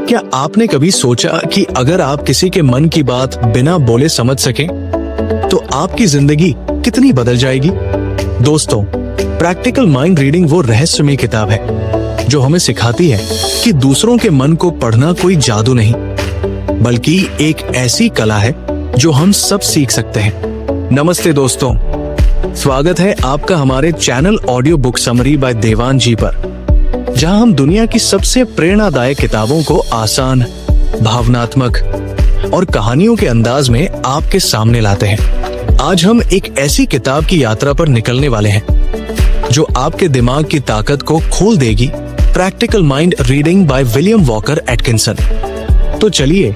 क्या आपने कभी सोचा कि अगर आप किसी के मन की बात बिना बोले समझ सकें तो आपकी जिंदगी कितनी बदल जाएगी? दोस्तों, प्रैक्टिकल माइंड रीडिंग वो रहस्यमय किताब है जो हमें सिखाती है कि दूसरों के मन को पढ़ना कोई जादू नहीं, बल्कि एक ऐसी कला है जो हम सब सीख सकते हैं। नमस्ते दोस्तों, स्वागत है आपका हमारे channel audio book summary by Devan ji पर, जहां हम दुनिया की सबसे प्रेरणादायक किताबों को आसान, भावनात्मक और कहानियों के अंदाज में आपके सामने लाते हैं। आज हम एक ऐसी किताब की यात्रा पर निकलने वाले हैं जो आपके दिमाग की ताकत को खोल देगी। Practical mind reading by William walker Atkinson. तो चलिए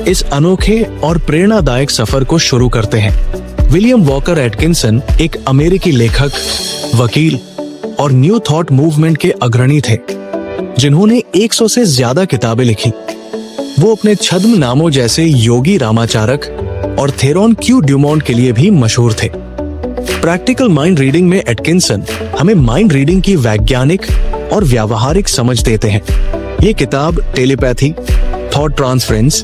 इस अनोखे और प्रेरणादायक सफर को शुरू करते हैं। विलियम वॉकर एटकिंसन एक अमेरिकी लेखक, वकील और न्यू थॉट मूवमेंट के अग्रणी थे, जिन्होंने 100 से ज्यादा किताबें लिखी। वो अपने छद्म नामों जैसे योगी रामाचारक और थेरोन क्यू ड्यूमोंट के लिए भी मशहूर थे। प्रैक्टिकल माइंड रीडिंग में एटकिंसन हमें माइंड रीडिंग की वैज्ञानिक और व्यावहारिक समझ देते हैं। ये किताब टेलीपैथी, थॉट ट्रांसफरेंस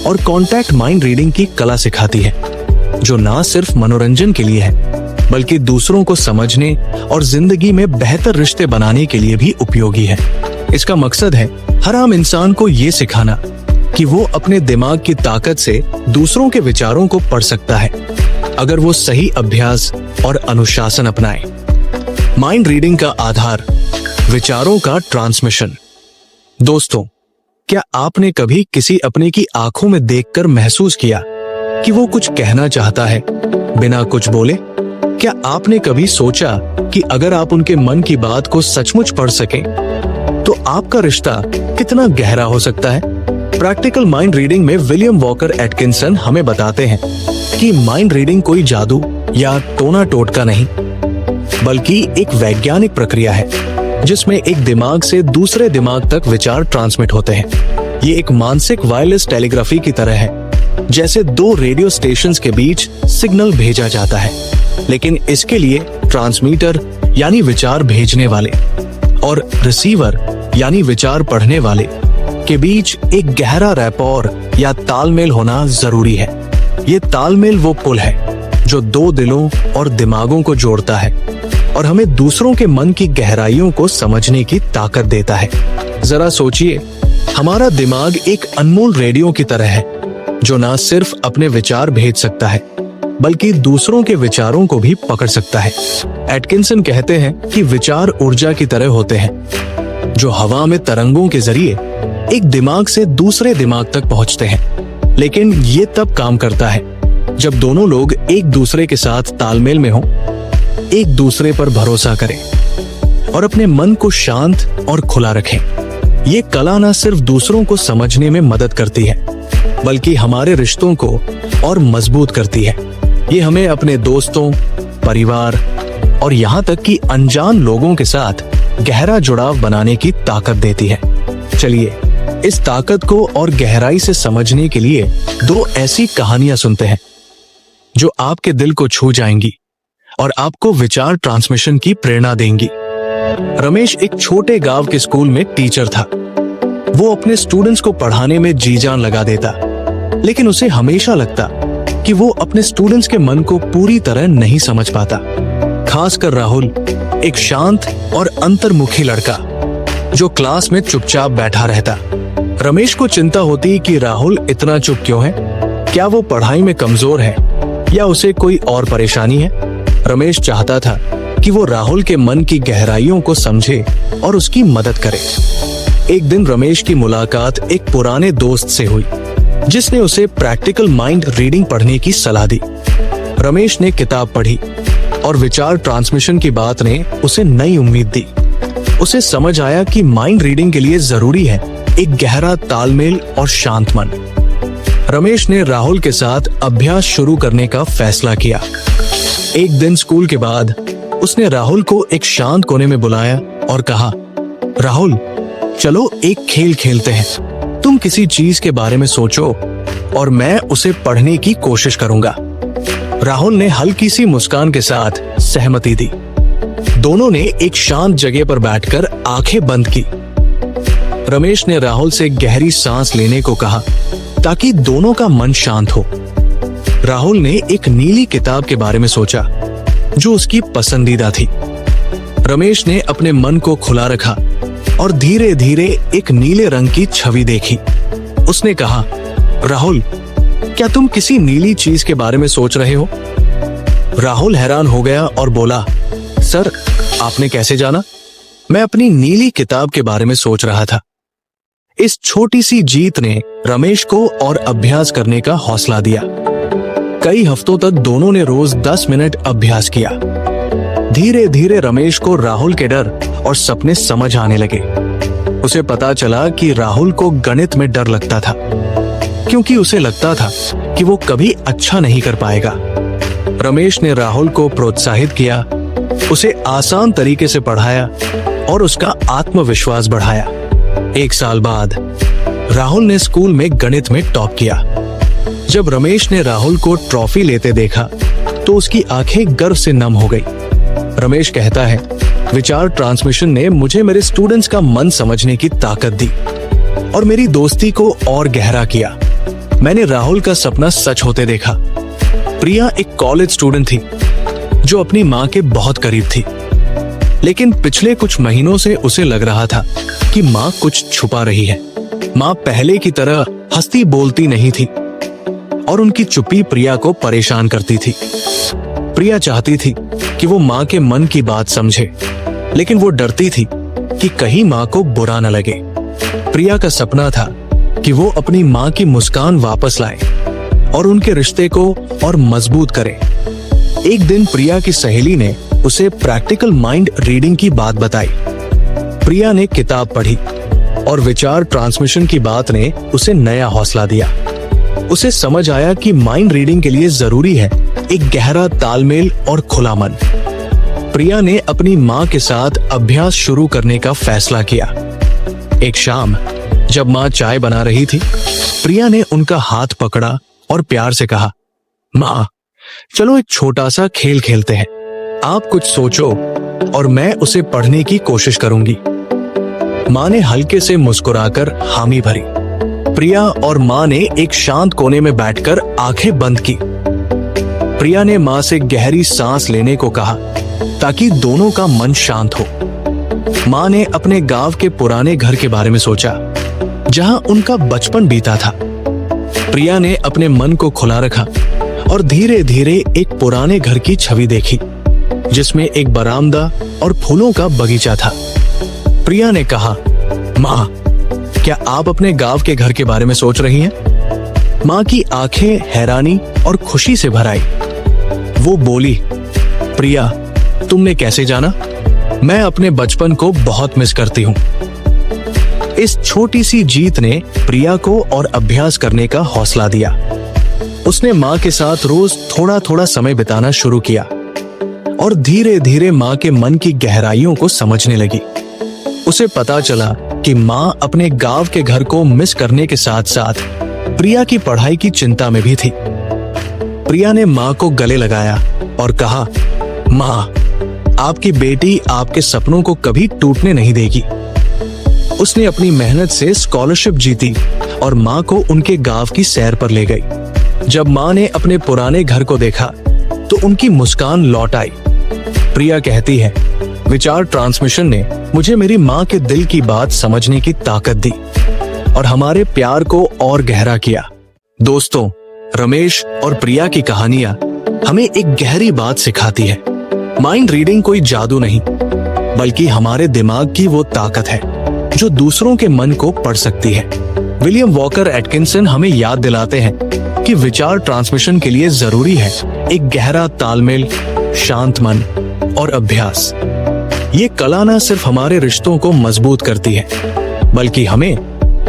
और कॉन्टैक्ट माइंड रीडिंग की कला सिखाती है, जो ना सिर्फ मनोरंजन के लिए है बल्कि दूसरों को समझने और जिंदगी में बेहतर रिश्ते बनाने के लिए भी उपयोगी है। इसका मकसद है हर आम इंसान को ये सिखाना कि वो अपने दिमाग की ताकत से दूसरों के विचारों को पढ़ सकता है, अगर वो सही अभ्यास और अनुशासन अपनाए। माइंड रीडिंग का आधार, विचारों का ट्रांसमिशन। दोस्तों, क्या आपने कभी किसी अपने की आंखों में देखकर महसूस किया कि वो कुछ कहना चाहता है बिना कुछ बोले? क्या आपने कभी सोचा कि अगर आप उनके मन की बात को सचमुच पढ़ सकें तो आपका रिश्ता कितना गहरा हो सकता है? प्रैक्टिकल माइंड रीडिंग में विलियम वॉकर एटकिंसन हमें बताते हैं कि माइंड रीडिंग कोई जादू या टोना टोटका नहीं, बल्कि एक वैज्ञानिक प्रक्रिया है जिसमें एक दिमाग से दूसरे दिमाग तक विचार ट्रांसमिट होते हैं। ये एक मानसिक वायरलेस टेलीग्राफी की तरह है, जैसे दो रेडियो स्टेशंस के बीच सिग्नल भेजा जाता है, लेकिन इसके लिए ट्रांसमीटर यानी विचार भेजने वाले और रिसीवर यानी विचार पढ़ने वाले के बीच एक गहरा रैपोर या तालमेल होना जरूरी है। ये तालमेल वो पुल है जो दो दिलों और दिमागों को जोड़ता है और हमें दूसरों के मन की गहराइयों को समझने की ताकत देता है। जरा सोचिए, हमारा दिमाग एक अनमोल रेडियो की तरह है जो ना सिर्फ अपने विचार भेज सकता है बल्कि दूसरों के विचारों को भी पकड़ सकता है। एटकिंसन कहते हैं कि विचार ऊर्जा की तरह होते हैं जो हवा में तरंगों के जरिए एक दिमाग से दूसरे दिमाग तक पहुंचते हैं, लेकिन ये तब काम करता है जब दोनों लोग एक दूसरे के साथ तालमेल में हों, एक दूसरे पर भरोसा करें और अपने मन को शांत और खुला रखें। ये कला न सिर्फ दूसरों को समझने में मदद करती है बल्कि हमारे रिश्तों को और मजबूत करती है। ये हमें अपने दोस्तों, परिवार और यहाँ तक कि अनजान लोगों के साथ गहरा जुड़ाव बनाने की ताकत देती है। चलिए इस ताकत को और गहराई से समझने के लिए दो ऐसी कहानियां सुनते हैं जो आपके दिल को छू जाएंगी और आपको विचार ट्रांसमिशन की प्रेरणा देंगी। रमेश एक छोटे गांव के स्कूल में टीचर था। वो अपने स्टूडेंट्स को पढ़ाने में जी जान लगा देता, लेकिन उसे हमेशा लगता कि वो अपने स्टूडेंट्स के मन को पूरी तरह नहीं समझ पाता। खासकर राहुल, एक शांत और अंतर्मुखी लड़का जो क्लास में चुपचाप बैठा रहता। रमेश को चिंता होती कि राहुल इतना चुप क्यों है? क्या वो पढ़ाई में कमजोर है या उसे कोई और परेशानी है? रमेश चाहता था कि वो राहुल के मन की गहराइयों को समझे और उसकी मदद करे। एक दिन रमेश की मुलाकात एक पुराने दोस्त से हुई जिसने उसे प्रैक्टिकल माइंड रीडिंग पढ़ने की सलाह दी। रमेश ने किताब पढ़ी और विचार ट्रांसमिशन की बात ने उसे नई उम्मीद दी। उसे समझ आया कि माइंड रीडिंग के लिए जरूरी है एक गहरा तालमेल और शांत मन। रमेश ने राहुल के साथ अभ्यास शुरू करने का फैसला किया। एक दिन स्कूल के बाद उसने राहुल को एक शांत कोने में बुलाया और कहा, राहुल, चलो एक खेल खेलते हैं। तुम किसी चीज के बारे में सोचो और मैं उसे पढ़ने की कोशिश करूंगा। राहुल ने हल्की सी मुस्कान के साथ सहमति दी। दोनों ने एक शांत जगह पर बैठकर आंखें बंद की। रमेश ने राहुल से गहरी सांस लेने को कहा ताकि दोनों का मन शांत हो। राहुल ने एक नीली किताब के बारे में सोचा जो उसकी पसंदीदा थी। रमेश ने अपने मन को खुला रखा और धीरे धीरे एक नीले रंग की छवि देखी। उसने कहा, राहुल, क्या तुम किसी नीली चीज के बारे में सोच रहे हो? राहुल हैरान हो गया और बोला, सर, आपने कैसे जाना? मैं अपनी नीली किताब के बारे में सोच रहा था। इस छोटी सी जीत ने रमेश को और अभ्यास करने का हौसला दिया। कई हफ्तों तक दोनों ने रोज 10 मिनट अभ्यास किया। धीरे धीरे रमेश को राहुल के डर और सपने समझ आने लगे। उसे पता चला कि राहुल को गणित में डर लगता था क्योंकि उसे लगता था कि वो कभी अच्छा नहीं कर पाएगा। रमेश ने राहुल को प्रोत्साहित किया, उसे आसान तरीके से पढ़ाया और उसका आत्मविश्वास बढ़ाया। 1 साल बाद राहुल ने स्कूल में गणित में टॉप किया। जब रमेश ने राहुल को ट्रॉफी लेते देखा तो उसकी आंखें गर्व से नम हो गई। रमेश कहता है, विचार ट्रांसमिशन ने मुझे मेरे स्टूडेंट्स का मन समझने की ताकत दी और मेरी दोस्ती को और गहरा किया। मैंने राहुल का सपना सच होते देखा। प्रिया एक कॉलेज स्टूडेंट थी जो अपनी माँ के बहुत करीब थी, लेकिन पिछले कुछ महीनों से उसे लग रहा था कि माँ कुछ छुपा रही है। माँ पहले की तरह हंसती बोलती नहीं थी और उनकी चुप्पी प्रिया को परेशान करती थी। प्रिया चाहती थी कि वो माँ के मन की बात समझे, लेकिन वो डरती थी कि कहीं माँ को बुरा न लगे। प्रिया का सपना था कि वो अपनी माँ की मुस्कान वापस लाए और उनके रिश्ते को और मजबूत करे। एक दिन प्रिया की सहेली ने उसे प्रैक्टिकल माइंड रीडिंग की बात बताई। प्रिया ने किताब पढ़ी और विचार ट्रांसमिशन की बात ने उसे नया हौसला दिया। उसे समझ आया कि माइंड रीडिंग के लिए जरूरी है एक गहरा तालमेल और खुला मन। प्रिया ने अपनी माँ के साथ अभ्यास शुरू करने का फैसला किया। एक शाम जब माँ चाय बना रही थी, प्रिया ने उनका हाथ पकड़ा और प्यार से कहा, माँ, चलो एक छोटा सा खेल खेलते हैं। आप कुछ सोचो और मैं उसे पढ़ने की कोशिश करूंगी। माँ ने हल्के से मुस्कुराकर हामी भरी। प्रिया और माँ ने एक शांत कोने में बैठकर आंखें बंद की। प्रिया ने माँ से गहरी सांस लेने को कहा ताकि दोनों का मन शांत हो। माँ ने अपने गांव के पुराने घर के बारे में सोचा जहां उनका बचपन बीता था। प्रिया ने अपने मन को खुला रखा और धीरे धीरे एक पुराने घर की छवि देखी जिसमें एक बरामदा और फूलों का बगीचा था। प्रिया ने कहा, माँ, क्या आप अपने गांव के घर के बारे में सोच रही हैं? माँ की आंखें हैरानी और खुशी से भर आई। वो बोली, प्रिया, तुमने कैसे जाना? मैं अपने बचपन को बहुत मिस करती हूँ। इस छोटी सी जीत ने प्रिया को और अभ्यास करने का हौसला दिया। उसने माँ के साथ रोज थोड़ा थोड़ा समय बिताना शुरू किया और धीरे धीरे माँ के मन की गहराइयों को समझने लगी। उसे पता चला कि माँ अपने गांव के घर को मिस करने के साथ साथ प्रिया की पढ़ाई की चिंता में भी थी। प्रिया ने माँ को गले लगाया और कहा, माँ, आपकी बेटी आपके सपनों को कभी टूटने नहीं देगी। उसने अपनी मेहनत से स्कॉलरशिप जीती और माँ को उनके गांव की सैर पर ले गई। जब माँ ने अपने पुराने घर को देखा तो उनकी मुस्कान लौट आई। प्रिया कहती है, विचार ट्रांसमिशन ने मुझे मेरी माँ के दिल की बात समझने की ताकत दी और हमारे प्यार को और गहरा किया। दोस्तों, रमेश और प्रिया की कहानियां हमें एक गहरी बात सिखाती है। माइंड रीडिंग कोई जादू नहीं, बल्कि हमारे दिमाग की वो ताकत है जो दूसरों के मन को पढ़ सकती है। विलियम वॉकर एटकिंसन हमें याद दिलाते हैं कि विचार ट्रांसमिशन के लिए जरूरी है एक गहरा तालमेल, शांत मन और अभ्यास। ये कला न सिर्फ हमारे रिश्तों को मजबूत करती है, बल्कि हमें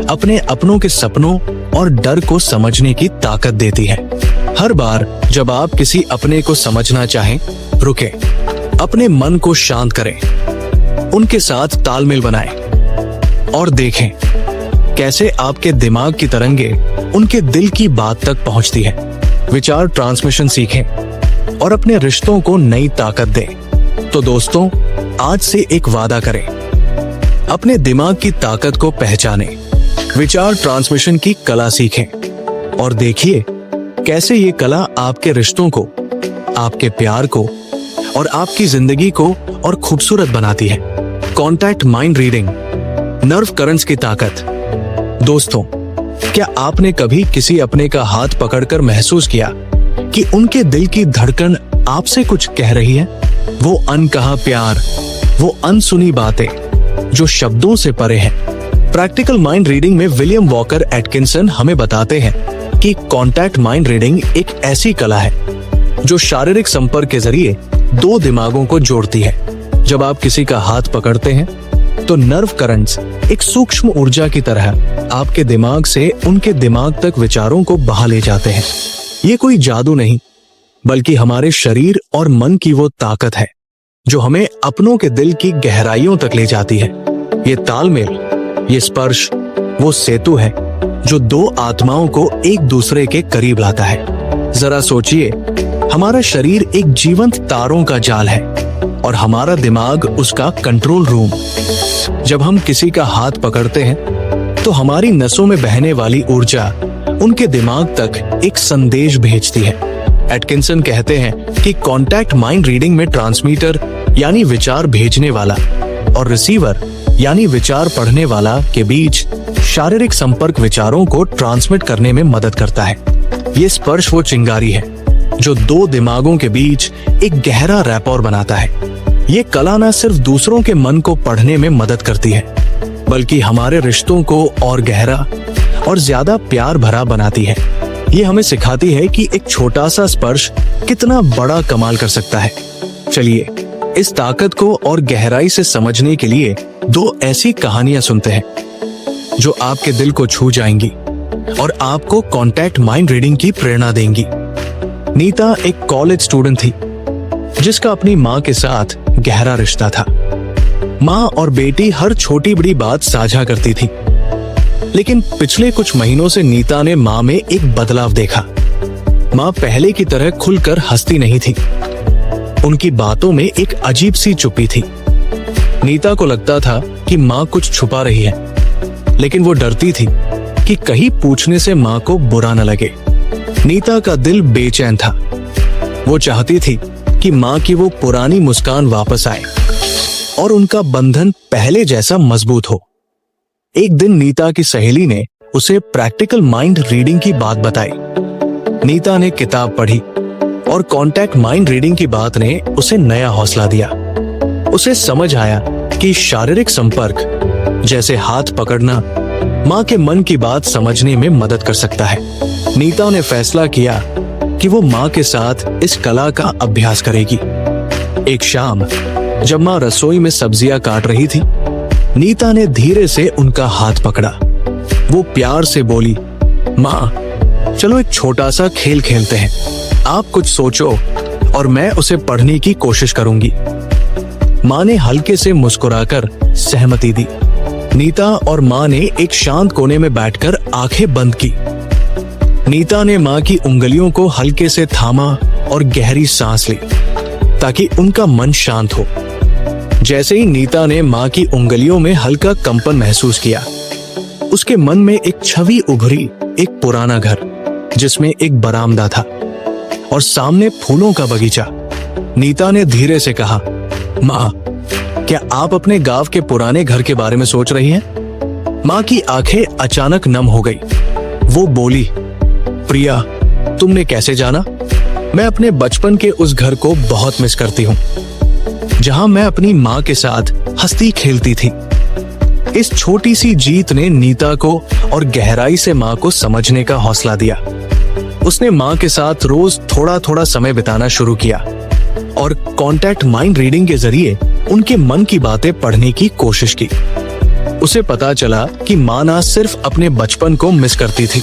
अपने अपनों के सपनों और डर को समझने की ताकत देती है। हर बार जब आप किसी अपने को समझना चाहें, रुके, अपने मन को शांत करें, उनके साथ तालमेल बनाएं और देखें कैसे आपके दिमाग की तरंगे उनके दिल की बात तक पहुंचती है। विचार ट्रांसमिशन सीखें और अपने रिश्तों को नई ताकत दें। तो दोस्तों, आज से एक वादा करें, अपने दिमाग की ताकत को पहचानें, विचार ट्रांसमिशन की कला सीखें और देखिए कैसे ये कला आपके रिश्तों को, आपके प्यार को और आपकी जिंदगी को और खूबसूरत बनाती है। Contact mind reading, nerve currents की ताकत। दोस्तों, क्या आपने कभी किसी अपने का हाथ पकड़कर महसूस किया कि उनके दिल की धड़कन आपसे कुछ कह रही है? वो अनकहा प्यार, वो अनसुनी बातें जो शब्दों से परे हैं। प्रैक्टिकल माइंड रीडिंग में विलियम वॉकर एटकिंसन हमें बताते हैं कि कॉन्टैक्ट माइंड रीडिंग एक ऐसी कला है जो शारीरिक संपर्क के जरिए दो दिमागों को जोड़ती है। जब आप किसी का हाथ पकड़ते हैं तो नर्व करंट्स एक सूक्ष्म ऊर्जा की तरह आपके दिमाग से उनके दिमाग तक विचारों को बहा ले जाते हैं। ये कोई जादू नहीं, बल्कि हमारे शरीर और मन की वो ताकत है जो हमें अपनों के दिल की गहराइयों तक ले जाती है। ये तालमेल, ये स्पर्श वो सेतु है जो दो आत्माओं को एक दूसरे के करीब लाता है। जरा सोचिए, हमारा शरीर एक जीवंत तारों का जाल है और हमारा दिमाग उसका कंट्रोल रूम। जब हम किसी का हाथ पकड़ते हैं तो हमारी नसों में बहने वाली ऊर्जा उनके दिमाग तक एक संदेश भेजती है। एटकिंसन कहते हैं कि कॉन्टैक्ट माइंड रीडिंग में ट्रांसमीटर यानी विचार भेजने वाला और रिसीवर यानी विचार पढ़ने वाला के बीच शारीरिक संपर्क विचारों को ट्रांसमिट करने में मदद करता है। ये स्पर्श वो चिंगारी है जो दो दिमागों के बीच एक गहरा रैपोर बनाता है। ये कला न सिर्फ दूसरों के मन को पढ़ने में मदद करती है, बल्कि हमारे रिश्तों को और गहरा और ज्यादा प्यार भरा बनाती है। ये हमें सिखाती है कि एक छोटा सा स्पर्श कितना बड़ा कमाल कर सकता है। चलिए इस ताकत को और गहराई से समझने के लिए दो ऐसी कहानियां सुनते हैं जो आपके दिल को छू जाएंगी और आपको कॉन्टैक्ट माइंड रीडिंग की प्रेरणा देंगी। नीता एक कॉलेज स्टूडेंट थी जिसका अपनी माँ के साथ गहरा रिश्ता था। माँ और बेटी हर छोटी बड़ी बात साझा करती थी, लेकिन पिछले कुछ महीनों से नीता ने माँ में एक बदलाव देखा। माँ पहले की तरह खुलकर हंसती नहीं थी। उनकी बातों में एक अजीब सी चुप्पी थी। नीता को लगता था कि माँ कुछ छुपा रही है, लेकिन वो डरती थी कि कहीं पूछने से माँ को बुरा न लगे। नीता का दिल बेचैन था। वो चाहती थी कि माँ की वो पुरानी मुस्कान वापस आए और उनका बंधन पहले जैसा मजबूत हो। एक दिन नीता की सहेली ने उसे प्रैक्टिकल माइंड रीडिंग की बात बताई। नीता ने किताब पढ़ी और कॉन्टैक्ट माइंड रीडिंग की बात ने उसे नया हौसला दिया। उसे समझ आया कि शारीरिक संपर्क जैसे हाथ पकड़ना माँ के मन की बात समझने में मदद कर सकता है। नीता ने फैसला किया कि वो माँ के साथ इस कला का अभ्यास करेगी। एक शाम जब माँ रसोई में सब्जियां काट रही थी, नीता ने धीरे से उनका हाथ पकड़ा। वो प्यार से बोली, माँ चलो एक छोटा सा खेल खेलते हैं। आप कुछ सोचो और मैं उसे पढ़ने की कोशिश करूंगी। माँ ने हल्के से मुस्कुराकर सहमति दी। नीता और माँ ने एक शांत कोने में बैठकर आंखें बंद की। नीता ने माँ की उंगलियों को हल्के से थामा और गहरी सांस ली ताकि उनका मन शांत हो। जैसे ही नीता ने माँ की उंगलियों में हल्का कंपन महसूस किया, उसके मन में एक छवि उभरी, एक पुराना घर जिसमें एक बरामदा था और सामने फूलों का बगीचा। नीता ने धीरे से कहा, माँ क्या आप अपने गांव के पुराने घर के बारे में सोच रही हैं? माँ की आंखें अचानक नम हो गई। वो बोली, प्रिया तुमने कैसे जाना? मैं अपने बचपन के उस घर को बहुत मिस करती हूँ जहां मैं अपनी माँ के साथ हंसती खेलती थी। इस छोटी सी जीत ने नीता को और गहराई से माँ को समझने का हौसला दिया। उसने माँ के साथ रोज थोड़ा थोड़ा समय बिताना शुरू किया और कॉन्टैक्ट माइंड रीडिंग के जरिए उनके मन की बातें पढ़ने की कोशिश की। उसे पता चला कि माँ ना सिर्फ अपने बचपन को मिस करती थी,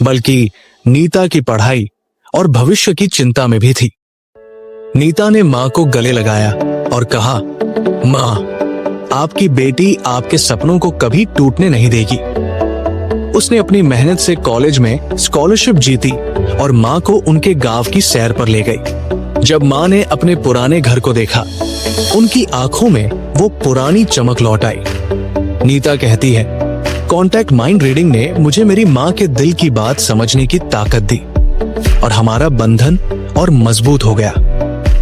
बल्कि नीता की पढ़ाई और भविष्य की चिंता में भी थी। नीता ने माँ को गले लगाया और कहा, माँ आपकी बेटी आपके सपनों को कभी टूटने नहीं देगी। उसने अपनी मेहनत से कॉलेज में स्कॉलरशिप जीती और माँ को उनके गांव की सैर पर ले गई। जब माँ ने अपने पुराने घर को देखा, उनकी आंखों में वो पुरानी चमक लौट आई। नीता कहती है, कॉन्टैक्ट माइंड रीडिंग ने मुझे मेरी माँ के दिल की बात समझने की ताकत दी और हमारा बंधन और मजबूत हो गया।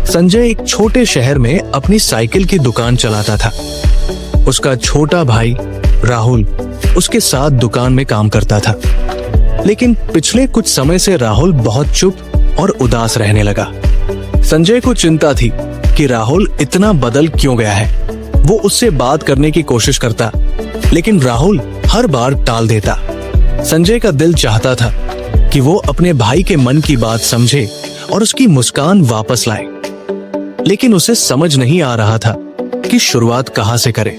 संजय एक छोटे शहर में अपनी साइकिल की दुकान चलाता था। उसका छोटा भाई राहुल उसके साथ दुकान में काम करता था। लेकिन पिछले कुछ समय से राहुल बहुत चुप और उदास रहने लगा। संजय को चिंता थी कि राहुल इतना बदल क्यों गया है। वो उससे बात करने की कोशिश करता, लेकिन राहुल हर बार टाल देता। संजय का दिल चाहता था कि वो अपने भाई के मन की बात समझे और उसकी मुस्कान वापस लाए, लेकिन उसे समझ नहीं आ रहा था कि शुरुआत कहां से करे।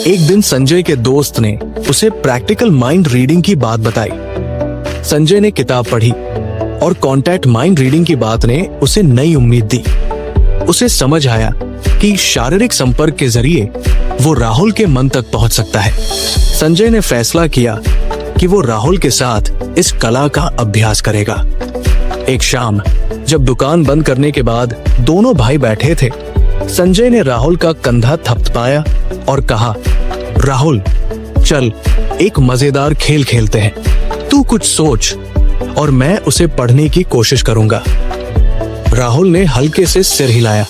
एक दिन संजय के दोस्त ने उसे प्रैक्टिकल माइंड रीडिंग की बात बताई। संजय ने किताब पढ़ी और कॉन्टैक्ट माइंड रीडिंग की बात ने उसे नई उम्मीद दी। उसे समझ आया कि शारीरिक संपर्क के जरिए वो राहुल के मन तक पहुंच सकता है। संजय ने फैसला किया कि वो राहुल के साथ इस कला का अभ्यास करेगा। एक शाम जब दुकान बंद करने के बाद दोनों भाई बैठे थे, संजय ने राहुल का कंधा थपथपाया और कहा, राहुल चल एक मजेदार खेल खेलते हैं। तू कुछ सोच और मैं उसे पढ़ने की कोशिश करूंगा। राहुल ने हल्के से सिर हिलाया।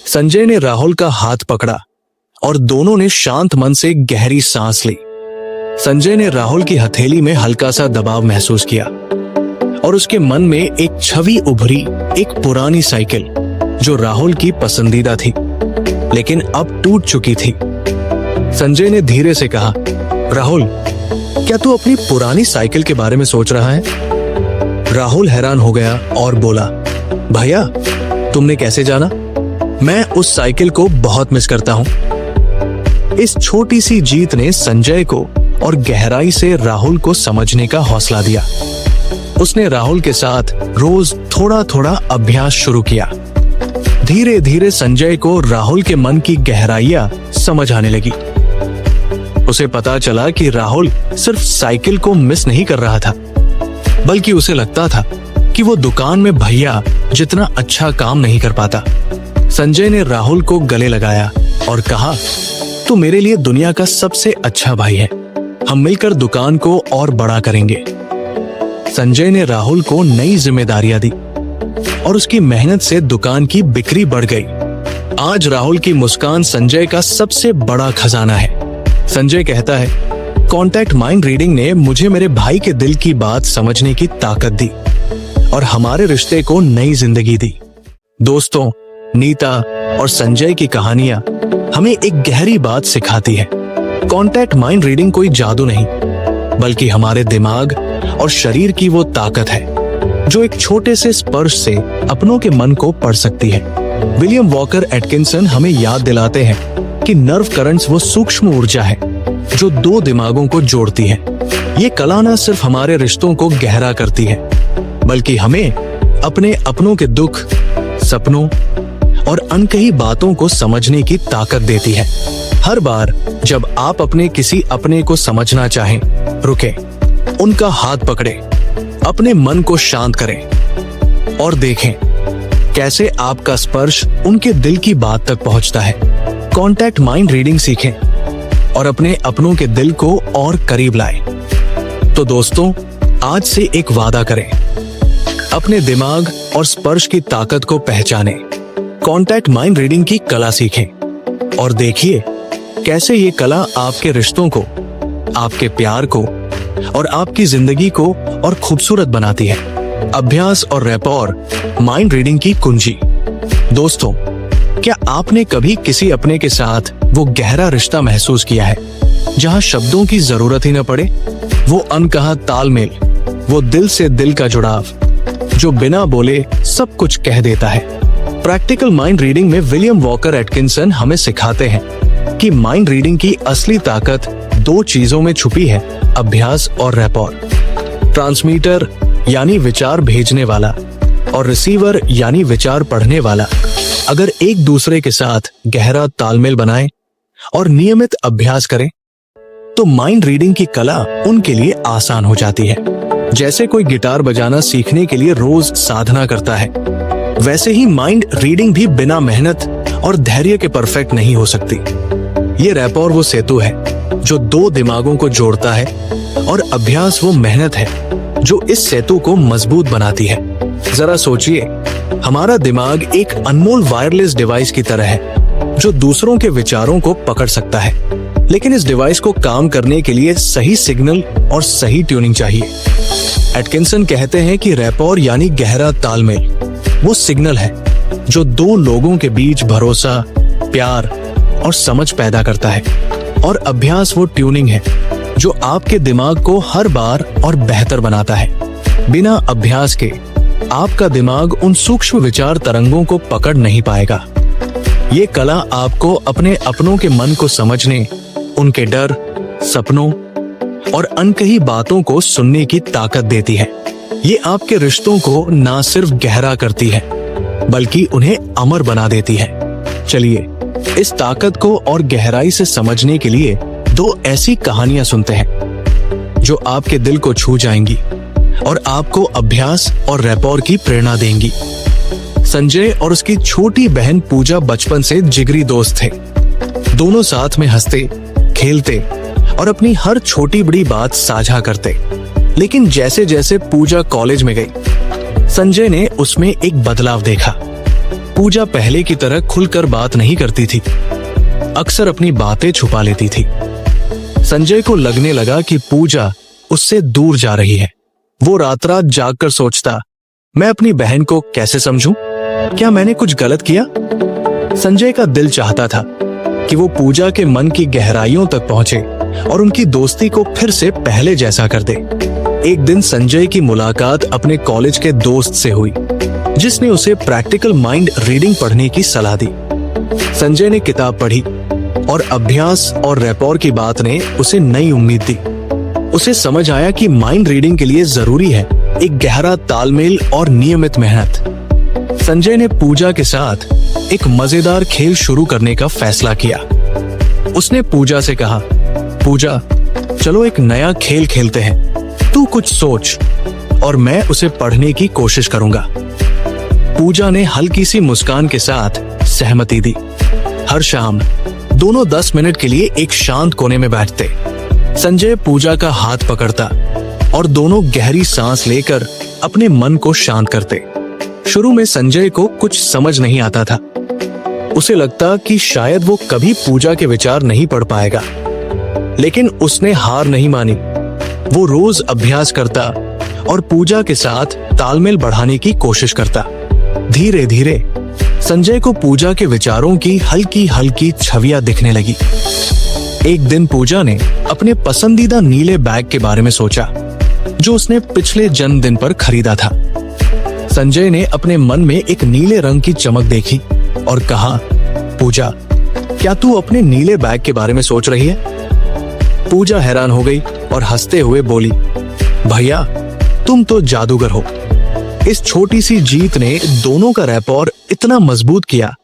संजय ने राहुल का हाथ पकड़ा और दोनों ने शांत मन से गहरी सांस ली। संजय ने राहुल की हथेली में हल्का सा दबाव महसूस किया और उसके मन में एक छवि उभरी, एक पुरानी साइकिल जो राहुल की पसंदीदा थी, लेकिन अब टूट चुकी थी। संजय ने धीरे से कहा, राहुल क्या तू अपनी पुरानी साइकिल के बारे में सोच रहा है? राहुल हैरान हो गया और बोला, भैया तुमने कैसे जाना? मैं उस साइकिल को बहुत मिस करता हूं। इस छोटी सी जीत ने संजय को और गहराई से राहुल को समझने का हौसला दिया। उसने राहुल के साथ रोज थोड़ा थोड़ा अभ्यास शुरू किया। धीरे धीरे संजय को राहुल के मन की गहराइयां समझ आने लगी। उसे पता चला कि राहुल सिर्फ साइकिल को मिस नहीं कर रहा था, बल्कि उसे लगता था कि वो दुकान में भैया जितना अच्छा काम नहीं कर पाता। संजय ने राहुल को गले लगाया और कहा, तू मेरे लिए दुनिया का सबसे अच्छा भाई है। हम मिलकर दुकान को और बड़ा करेंगे। संजय ने राहुल को नई जिम्मेदारियां दी और उसकी मेहनत से दुकान की बिक्री बढ़ गई। आज राहुल की मुस्कान संजय का सबसे बड़ा खजाना है। संजय कहता है, कॉन्टैक्ट माइंड रीडिंग ने मुझे मेरे भाई के दिल की बात समझने की ताकत दी और हमारे रिश्ते को नई जिंदगी दी। दोस्तों, नीता और संजय की कहानियां हमें एक गहरी बात सिखाती है। कॉन्टैक्ट माइंड रीडिंग कोई जादू नहीं, बल्कि हमारे दिमाग और शरीर की वो ताकत है जो एक छोटे से स्पर्श से अपनों के मन को पढ़ सकती है। विलियम वॉकर एटकिंसन हमें याद दिलाते हैं कि नर्व करंट्स वो सूक्ष्म ऊर्जा है जो दो दिमागों को जोड़ती है। ये कला न सिर्फ हमारे रिश्तों को गहरा करती है, बल्कि हमें अपने अपनों के दुख, सपनों और अनकही बातों को समझने की ताकत देती है। हर बार जब आप अपने किसी अपने को समझना चाहें, रुकें, उनका हाथ पकड़ें, अपने मन को शांत करें और देखें कैसे आपका स्पर्श उनके दिल की बात तक पहुंचता है। कॉन्टैक्ट माइंड रीडिंग सीखें और अपने अपनों के दिल को और करीब लाएं। तो दोस्तों, आज से एक वादा करें, अपने दिमाग और स्पर्श की ताकत को पहचानें, कॉन्टैक्ट माइंड रीडिंग की कला सीखें और देखिए कैसे ये कला आपके रिश्तों को, आपके प्यार को और आपकी जिंदगी को और खूबसूरत बनाती है। अभ्यास और रैपॉर माइंड रीडिंग की कुंजी। दोस्तों, क्या आपने कभी किसी अपने के साथ वो गहरा रिश्ता महसूस किया है जहां शब्दों की जरूरत ही न पड़े? वो अनकहा तालमेल, वो दिल से दिल का जुड़ाव जो बिना बोले सब कुछ कह देता है। प्रैक्टिकल माइंड रीडिंग में विलियम वॉकर एटकिंसन हमें सिखाते हैं कि माइंड रीडिंग की असली ताकत दो चीजों में छुपी है, अभ्यास और रैपॉर। ट्रांसमीटर यानी विचार भेजने वाला और रिसीवर यानी विचार पढ़ने वाला अगर एक दूसरे के साथ गहरा तालमेल बनाएं और नियमित अभ्यास करें, तो माइंड रीडिंग की कला उनके लिए आसान हो जाती है। जैसे कोई गिटार बजाना सीखने के लिए रोज साधना करता है, वैसे ही माइंड रीडिंग भी बिना मेहनत और धैर्य के परफेक्ट नहीं हो सकती। ये रैपोर वो सेतु है जो दो दिमागों को जोड़ता है, और अभ्यास वो मेहनत है जो इस सेतु को मजबूत बनाती है। जरा सोचिए, हमारा दिमाग एक अनमोल वायरलेस डिवाइस की तरह है जो दूसरों के विचारों को पकड़ सकता है, लेकिन इस डिवाइस को काम करने के लिए सही सिग्नल और सही ट्यूनिंग चाहिए। एटकिंसन कहते हैं कि रैपोर यानी गहरा तालमेल वो सिग्नल है जो दो लोगों के बीच भरोसा, प्यार और समझ पैदा करता है, और अभ्यास वो ट्यूनिंग है जो आपके दिमाग को हर बार और बेहतर बनाता है। बिना अभ्यास के आपका दिमाग उन सूक्ष्म विचार तरंगों को पकड़ नहीं पाएगा। ये कला आपको अपने अपनों के मन को समझने, उनके डर, सपनों और अनकही बातों को सुनने की ताकत देती है। ये आपके रिश्तों को ना सिर्फ गहरा करती है बल्कि उन्हें अमर बना देती है। चलिए इस ताकत को और गहराई से समझने के लिए दो ऐसी कहानियां सुनते हैं जो आपके दिल को छू जाएंगी और आपको अभ्यास और रैपोर की प्रेरणा देंगी। संजय और उसकी छोटी बहन पूजा बचपन से जिगरी दोस्त थे। दोनों साथ में हंसते, खेलते और अपनी हर छोटी बड़ी बात साझा करते। लेकिन जैसे जैसे पूजा कॉलेज में गई, संजय ने उसमें एक बदलाव देखा। पूजा पहले की तरह खुलकर बात नहीं करती थी, अक्सर अपनी बातें छुपा लेती थी। संजय को लगने लगा कि पूजा उससे दूर जा रही है। वो रात रात जागकर सोचता, मैं अपनी बहन को कैसे समझूं? क्या मैंने कुछ गलत किया? संजय का दिल चाहता था कि वो पूजा के मन की गहराइयों तक पहुंचे और उनकी दोस्ती को फिर से पहले जैसा कर दे। एक दिन संजय की मुलाकात अपने कॉलेज के दोस्त से हुई जिसने उसे प्रैक्टिकल माइंड रीडिंग पढ़ने की सलाह दी। संजय ने किताब पढ़ी और अभ्यास और रैपोर की बात ने उसे नई उम्मीद दी। उसे समझ आया कि माइंड रीडिंग के लिए जरूरी है एक गहरा तालमेल और नियमित मेहनत। संजय ने पूजा के साथ एक मजेदार खेल शुरू करने का फैसला किया। उसने पूजा से कहा, पूजा चलो एक नया खेल खेलते हैं, तू कुछ सोच और मैं उसे पढ़ने की कोशिश करूंगा। पूजा ने हल्की सी मुस्कान के साथ सहमति दी। हर शाम दोनों 10 मिनट के लिए एक शांत कोने में बैठते। संजय पूजा का हाथ पकड़ता और दोनों गहरी सांस लेकर अपने मन को शांत करते। शुरू में संजय को कुछ समझ नहीं आता था। उसे लगता कि शायद वो कभी पूजा के विचार नहीं पढ़ पाएगा, लेकिन उसने हार नहीं मानी। वो रोज अभ्यास करता और पूजा के साथ तालमेल बढ़ाने की कोशिश करता। धीरे धीरे संजय को पूजा के विचारों की हल्की हल्की छवियां दिखने लगी। एक दिन पूजा ने अपने पसंदीदा नीले बैग के बारे में सोचा जो उसने पिछले जन्मदिन पर खरीदा था। संजय ने अपने मन में एक नीले रंग की चमक देखी और कहा, पूजा क्या तू अपने नीले बैग के बारे में सोच रही है? पूजा हैरान हो गई और हंसते हुए बोली, भैया तुम तो जादूगर हो। इस छोटी सी जीत ने दोनों का रैपोर इतना मजबूत किया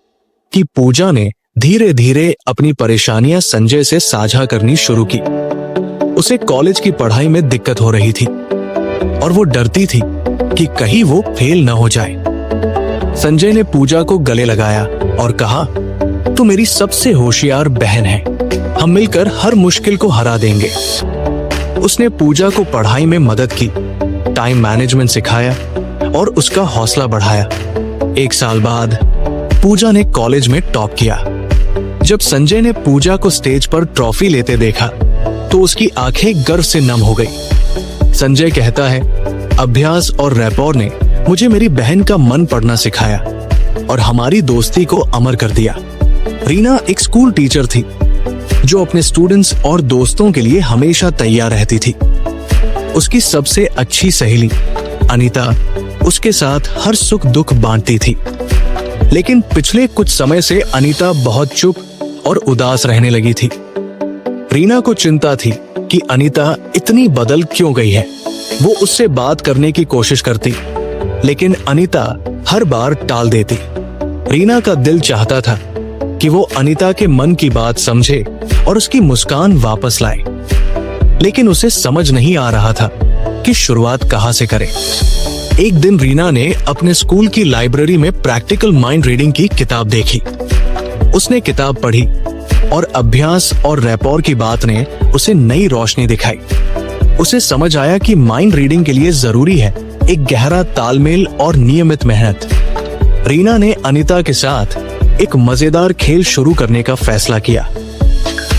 कि पूजा ने धीरे धीरे अपनी परेशानियां संजय से साझा करनी शुरू की। उसे कॉलेज की पढ़ाई में दिक्कत हो रही थी और वो डरती थी कि कहीं वो फेल न हो जाए। संजय ने पूजा को गले लगाया और कहा, तू मेरी सबसे होशियार बहन है, हम मिलकर हर मुश्किल को हरा देंगे। उसने पूजा को पढ़ाई में मदद की, टाइम मैनेजमेंट सिखाया और उसका हौसला बढ़ाया। 1 साल बाद पूजा ने कॉलेज में टॉप किया। जब संजय ने पूजा को स्टेज पर ट्रॉफी लेते देखा तो उसकी आंखें गर्व से नम हो गई। संजय कहता है, अभ्यास और रैपोर ने मुझे मेरी बहन का मन पढ़ना सिखाया और हमारी दोस्ती को अमर कर दिया। रीना एक स्कूल टीचर थी जो अपने स्टूडेंट्स और दोस्तों के लिए हमेशा तैयार रहती थी। उसकी सबसे अच्छी सहेली अनीता उसके साथ हर सुख दुख बांटती थी। लेकिन पिछले कुछ समय से अनीता बहुत चुप और उदास रहने लगी थी। रीना को चिंता थी कि अनीता इतनी बदल क्यों गई है। वो उससे बात करने की कोशिश करती, लेकिन अनीता हर बार टाल देती। रीना का दिल चाहता था कि वो अनीता के मन की बात समझे और उसकी मुस्कान वापस लाए, लेकिन उसे समझ नहीं आ रहा था कि शुरुआत कहां से करे। एक दिन रीना ने अपने स्कूल की लाइब्रेरी में प्रैक्टिकल माइंड रीडिंग की किताब देखी। उसने किताब पढ़ी और अभ्यास और रैपोर की बात ने उसे नई रोशनी दिखाई। उसे समझ आया कि माइंड रीडिंग के लिए जरूरी है एक गहरा तालमेल और नियमित मेहनत। रीना ने अनीता के साथ एक मजेदार खेल शुरू करने का फैसला किया।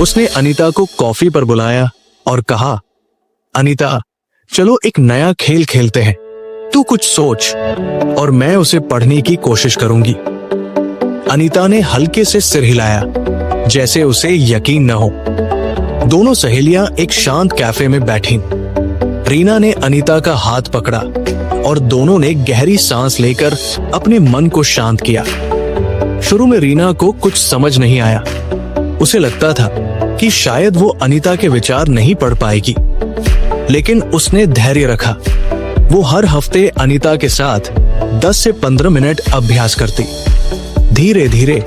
उसने अनीता को कॉफी पर बुलाया और कहा, अनीता, चलो एक नया खेल खेलते हैं। तू कुछ सोच और मैं उसे पढ़ने की कोशिश करूंगी। अनीता ने हल्के से सिर हिलाया, जैसे उसे यकीन न हो। दोनों सहेलियां एक शांत कैफे में बैठी। रीना ने अनीता का हाथ पकड़ा और दोनों ने गहरी सांस लेकर अपने मन को शांत किया। शुरू में रीना को कुछ समझ नहीं आया। उसे लगता था कि शायद वो अनीता के विचार नहीं पढ़ पाएगी, लेकिन उसने धैर्य रखा। वो हर हफ्ते अनीता के साथ 10 से 15 मिनट अभ्यास करती। धीरे धीरे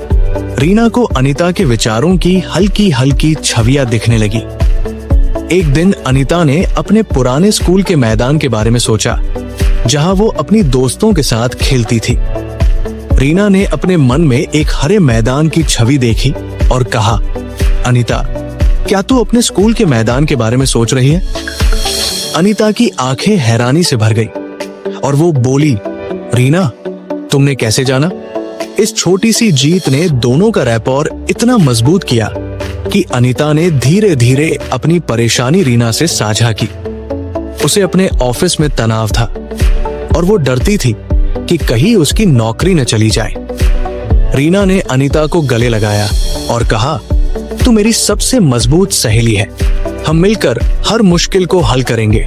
रीना को अनीता के विचारों की हल्की हल्की छवियां दिखने लगी। एक दिन अनीता ने अपने पुराने स्कूल के मैदान के बारे में सोचा, जहां वो अपनी दोस्तों के साथ खेलती थी। रीना ने अपने मन में एक हरे मैदान की छवि देखी और कहा, अनीता, क्या तू अपने स्कूल के मैदान के बारे में सोच रही है? अनीता की आंखें हैरानी से भर गई और वो बोली, रीना, तुमने कैसे जाना? इस छोटी सी जीत ने दोनों का रैपोर इतना मजबूत किया कि अनीता ने धीरे धीरे अपनी परेशानी रीना से साझा की। उसे अपने ऑफिस में तनाव था और वो डरती थी कि कहीं उसकी नौकरी न चली जाए। रीना ने अनीता को गले लगाया और कहा, तू मेरी सबसे मजबूत सहेली है, हम मिलकर हर मुश्किल को हल करेंगे।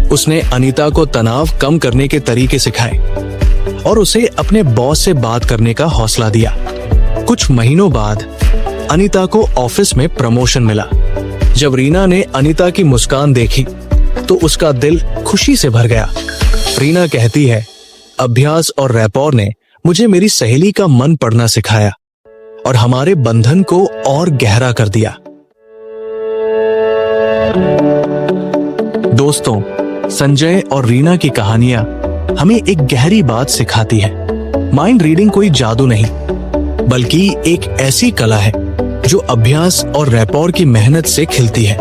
उसने अनीता को तनाव कम करने के तरीके सिखाए और उसे अपने बॉस से बात करने का हौसला दिया। कुछ महीनों बाद अनीता को ऑफिस में प्रमोशन मिला। जब रीना ने अनीता की मुस्कान देखी तो उसका दिल खुशी से भर गया। रीना कहती है, अभ्यास और रैपोर ने मुझे मेरी सहेली का मन पढ़ना सिखाया और हमारे बंधन को और गहरा कर दिया। दोस्तों, संजय और रीना की कहानियां हमें एक गहरी बात सिखाती है। माइंड रीडिंग कोई जादू नहीं, बल्कि एक ऐसी कला है जो अभ्यास और रैपोर की मेहनत से खिलती है।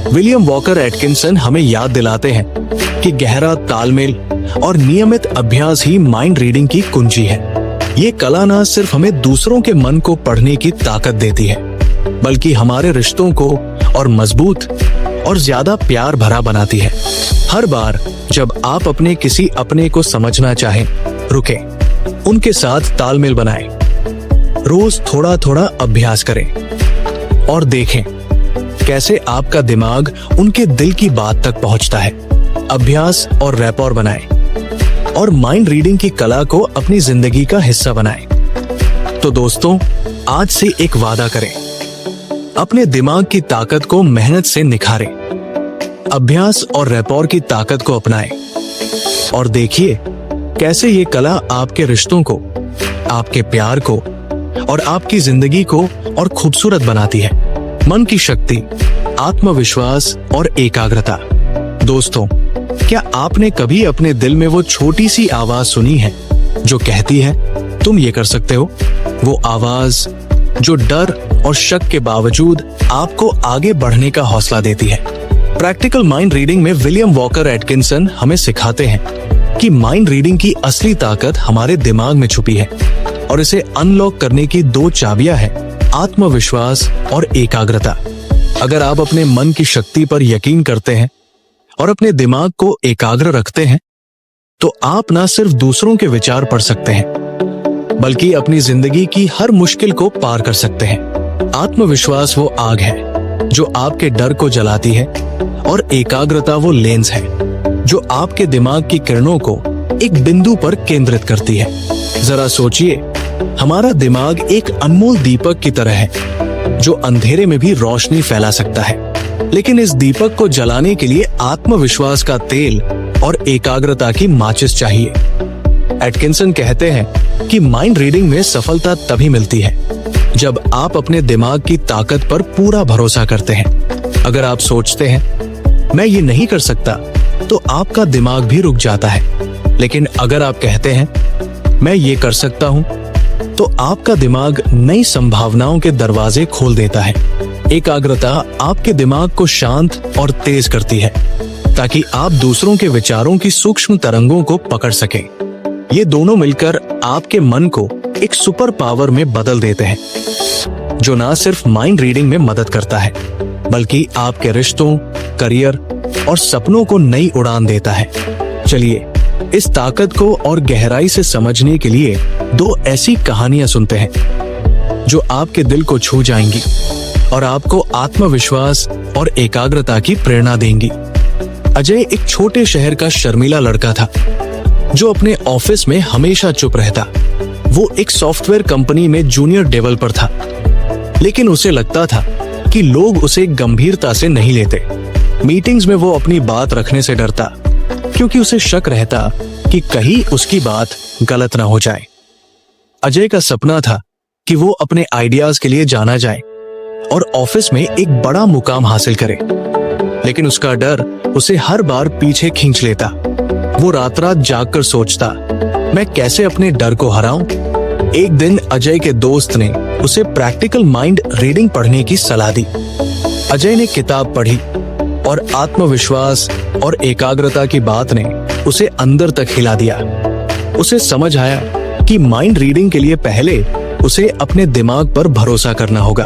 विलियम वॉकर एटकिंसन हमें याद दिलाते हैं कि गहरा तालमेल और नियमित अभ्यास ही माइंड रीडिंग की कुंजी है। ये कला ना सिर्फ हमें दूसरों के मन को पढ़ने की ताकत देती है, बल्कि हमारे रिश्तों को और मजबूत और ज्यादा प्यार भरा बनाती है। हर बार जब आप अपने किसी अपने को समझना चाहें, रुकें, उनके साथ तालमेल बनाएं, रोज थोड़ा थोड़ा अभ्यास करें और देखें कैसे आपका दिमाग उनके दिल की बात तक पहुंचता है। अभ्यास और रैपोर बनाएं और माइंड रीडिंग की कला को अपनी जिंदगी का हिस्सा बनाएं। तो दोस्तों, आज से एक वादा करें, अपने दिमाग की ताकत को मेहनत से निखारें, अभ्यास और रैपोर की ताकत को अपनाएं और देखिए कैसे ये कला आपके रिश्तों को, आपके प्यार को और आपकी जिंदगी को और खूबसूरत बनाती है। मन की शक्ति, आत्मविश्वास और एकाग्रता। दोस्तों, क्या आपने कभी अपने दिल में वो छोटी सी आवाज सुनी है जो कहती है तुम ये कर सकते हो? वो आवाज जो डर और शक के बावजूद आपको आगे बढ़ने का हौसला देती है। प्रैक्टिकल माइंड रीडिंग में विलियम वॉकर एटकिंसन हमें सिखाते हैं कि माइंड रीडिंग की असली ताकत हमारे दिमाग में छुपी है और इसे अनलॉक करने की 2 चाबियां हैं, आत्मविश्वास और एकाग्रता। अगर आप अपने मन की शक्ति पर यकीन करते हैं और अपने दिमाग को एकाग्र रखते हैं, तो आप न सिर्फ दूसरों के विचार पढ़ सकते हैं, बल्कि अपनी जिंदगी की हर मुश्किल को पार कर सकते हैं। आत्मविश्वास वो आग है जो आपके डर को जलाती है और एकाग्रता वो लेंस है जो आपके दिमाग की किरणों को एक बिंदु पर केंद्रित करती है। जरा सोचिए, हमारा दिमाग एक अनमोल दीपक की तरह है जो अंधेरे में भी रोशनी फैला सकता है, लेकिन इस दीपक को जलाने के लिए आत्मविश्वास का तेल और एकाग्रता की माचिस चाहिए। एटकिंसन कहते हैं कि माइंड रीडिंग में सफलता तभी मिलती है जब आप अपने दिमाग की ताकत पर पूरा भरोसा करते हैं। अगर आप सोचते हैं मैं ये नहीं कर सकता, तो आपका दिमाग भी रुक जाता है। लेकिन अगर आप कहते हैं मैं ये कर सकता हूं, तो आपका दिमाग नई संभावनाओं के दरवाजे खोल देता है। एकाग्रता आपके दिमाग को शांत और तेज करती है ताकि आप दूसरों के विचारों की सूक्ष्म तरंगों को पकड़ सकें। ये दोनों मिलकर आपके मन को एक सुपर पावर में बदल देते हैं, जो ना सिर्फ माइंड रीडिंग में मदद करता है, बल्कि आपके रिश्तों, करियर और सपनों को नई उड़ान देता है। चलिए इस ताकत को और गहराई से समझने के लिए दो ऐसी कहानियां सुनते हैं जो आपके दिल को छू जाएंगी और आपको आत्मविश्वास और एकाग्रता की प्रेरणा देंगी। अजय एक छोटे शहर का शर्मीला लड़का था जो अपने ऑफिस में हमेशा चुप रहता। वो एक सॉफ्टवेयर कंपनी में जूनियर डेवलपर था, लेकिन उसे लगता था कि लोग उसे गंभीरता से नहीं लेते। मीटिंग्स में वो अपनी बात रखने से डरता क्योंकि उसे शक रहता कि कहीं उसकी बात गलत ना हो जाए। अजय का सपना था कि वो अपने आइडियाज के लिए जाना जाए और ऑफिस में एक बड़ा मुकाम हासिल करे, लेकिन उसका डर उसे हर बार पीछे खींच लेता। वो रात रात जागकर सोचता, मैं कैसे अपने डर को हराऊं। एक दिन अजय के दोस्त ने उसे प्रैक्टिकल माइंड रीडिंग पढ़ने की सलाह दी। अजय ने किताब पढ़ी और आत्मविश्वास और एकाग्रता की बात ने उसे अंदर तक हिला दिया। उसे समझ आया कि माइंड रीडिंग के लिए पहले उसे अपने दिमाग पर भरोसा करना होगा।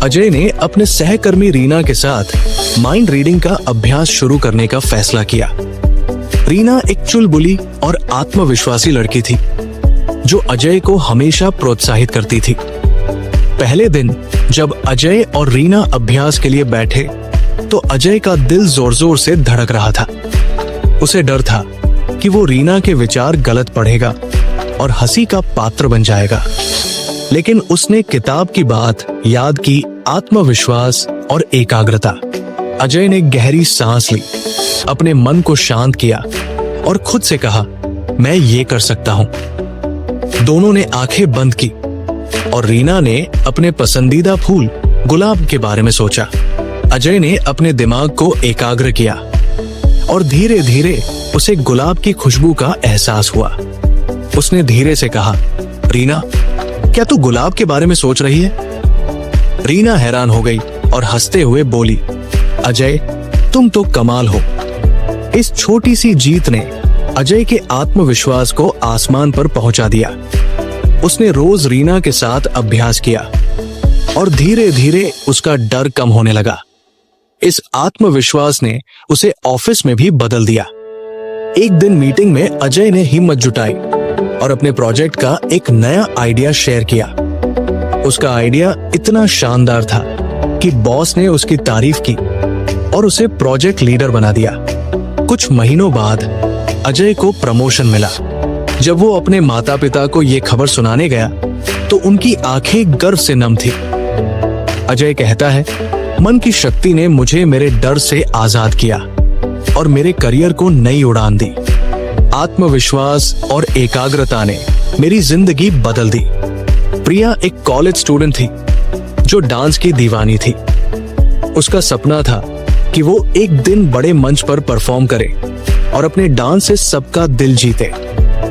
अजय ने अपने सहकर्मी रीना के साथ माइंड रीडिंग का अभ्यास शुरू करने का फैसला किया। रीना एक चुलबुली और आत्मविश्वासी लड़की थी जो अजय को हमेशा प्रोत्साहित करती थी। पहले दिन जब अजय और रीना अभ्यास के लिए बैठे तो अजय का दिल जोर जोर से धड़क रहा था। उसे डर था कि वो रीना के विचार गलत पढ़ेगा और हंसी का पात्र बन जाएगा, लेकिन उसने किताब की बात याद की, आत्मविश्वास और एकाग्रता। अजय ने गहरी सांस ली, अपने मन को शांत किया और खुद से कहा, मैं ये कर सकता हूं। दोनों ने आंखें बंद की और रीना ने अपने पसंदीदा फूल गुलाब के बारे में सोचा। अजय ने अपने दिमाग को एकाग्र किया और धीरे धीरे उसे गुलाब की खुशबू का एहसास हुआ। उसने धीरे से कहा, रीना, क्या तू गुलाब के बारे में सोच रही है? रीना हैरान हो गई और हंसते हुए बोली, अजय, तुम तो कमाल हो। इस छोटी सी जीत ने अजय के आत्मविश्वास को आसमान पर पहुंचा दिया। उसने रोज रीना के साथ अभ्यास किया और धीरे धीरे उसका डर कम होने लगा। इस आत्मविश्वास ने उसे ऑफिस में भी बदल दिया। एक दिन मीटिंग में अजय ने हिम्मत जुटाई और अपने प्रोजेक्ट का एक नया आइडिया शेयर किया। उसका आइडिया इतना शानदार था कि बॉस ने उसकी तारीफ की और उसे प्रोजेक्ट लीडर बना दिया। कुछ महीनों बाद अजय को प्रमोशन मिला। जब वो अपने माता पिता को ये खबर सुनाने गया तो उनकी आंखें गर्व से नम थी। अजय कहता है, मन की शक्ति ने मुझे मेरे डर से आजाद किया और मेरे करियर को नई उड़ान दी। आत्मविश्वास और एकाग्रता ने मेरी जिंदगी बदल दी। प्रिया एक कॉलेज स्टूडेंट थी जो डांस की दीवानी थी। उसका सपना था कि वो एक दिन बड़े मंच पर परफॉर्म करे और अपने डांस से सबका दिल जीते,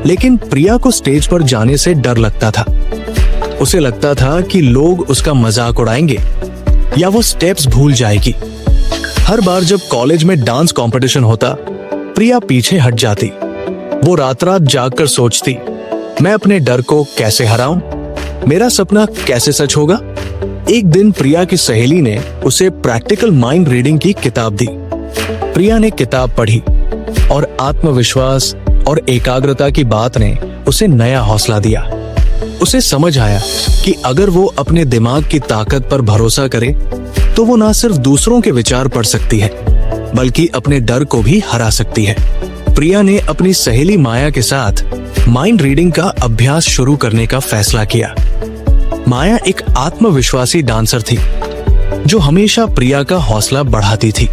लेकिन प्रिया को स्टेज पर जाने से डर लगता था। उसे लगता था कि लोग उसका मजाक उड़ाएंगे या वो स्टेप्स भूल जाएगी। हर बार जब कॉलेज में डांस कंपटीशन होता, प्रिया पीछे हट जाती। वो रात रात जागकर सोचती, मैं अपने डर को कैसे हराऊं? मेरा सपना कैसे सच होगा? एक दिन प्रिया की सहेली ने उसे प्रैक्टिकल माइंड रीडिंग की किताब दी। प्रिया ने किताब पढ़ी और आत्मविश्वास और एकाग्रता की बात ने उसे नया हौसला दिया। उसे समझ आया कि अगर वो अपने दिमाग की ताकत पर भरोसा करे तो वो ना सिर्फ दूसरों के विचार पढ़ सकती है, बल्कि अपने डर को भी हरा सकती है। प्रिया ने अपनी सहेली माया के साथ माइंड रीडिंग का अभ्यास शुरू करने का फैसला किया। माया एक आत्मविश्वासी डांसर थी जो हमेशा प्रिया का हौसला बढ़ाती थी।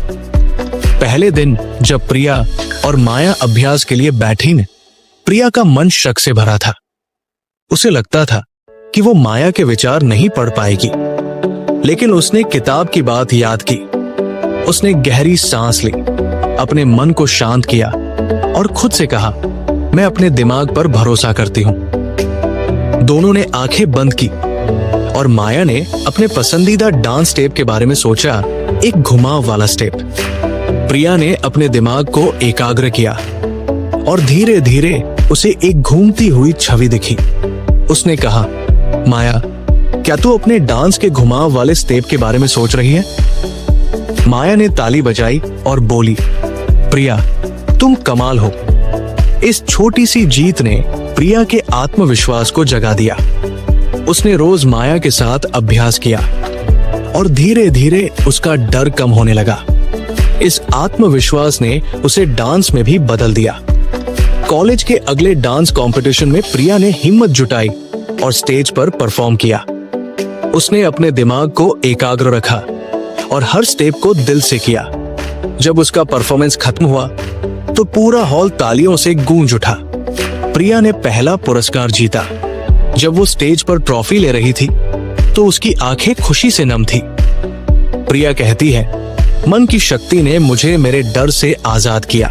पहले दिन जब प्रिया और माया अभ्यास के लिए बैठी न, प्रिया का मन शक से भरा था। उसे लगता था कि वो माया के विचार नहीं पढ़ पाएगी, लेकिन उसने किताब की बात याद की। उसने गहरी सांस ली, अपने मन को शांत किया और खुद से कहा, मैं अपने दिमाग पर भरोसा करती हूँ। दोनों ने आंखें बंद की और माया ने अपने पसंदीदा डांस स्टेप के बारे में सोचा, एक घुमाव वाला स्टेप। प्रिया ने अपने दिमाग को एकाग्र किया और धीरे धीरे उसे एक घूमती हुई छवि दिखी। उसने कहा, माया, क्या तू अपने डांस के घुमाव वाले स्टेप के बारे में सोच रही है? माया ने ताली बजाई और बोली, प्रिया, तुम कमाल हो। इस छोटी सी जीत ने प्रिया के आत्मविश्वास को जगा दिया। उसने रोज माया के साथ अभ्यास किया और धीरे धीरे उसका डर कम होने लगा। इस आत्मविश्वास ने उसे डांस में भी बदल दिया। कॉलेज के अगले डांस कंपटीशन में प्रिया ने हिम्मत जुटाई और स्टेज पर परफॉर्म किया। उसने अपने दिमाग को एकाग्र रखा और हर स्टेप को दिल से किया। जब उसका परफॉर्मेंस खत्म हुआ तो पूरा हॉल तालियों से गूंज उठा। प्रिया ने पहला पुरस्कार जीता। जब वो स्टेज पर ट्रॉफी ले रही थी तो उसकी आंखें खुशी से नम थी। प्रिया कहती है, मन की शक्ति ने मुझे मेरे डर से आजाद किया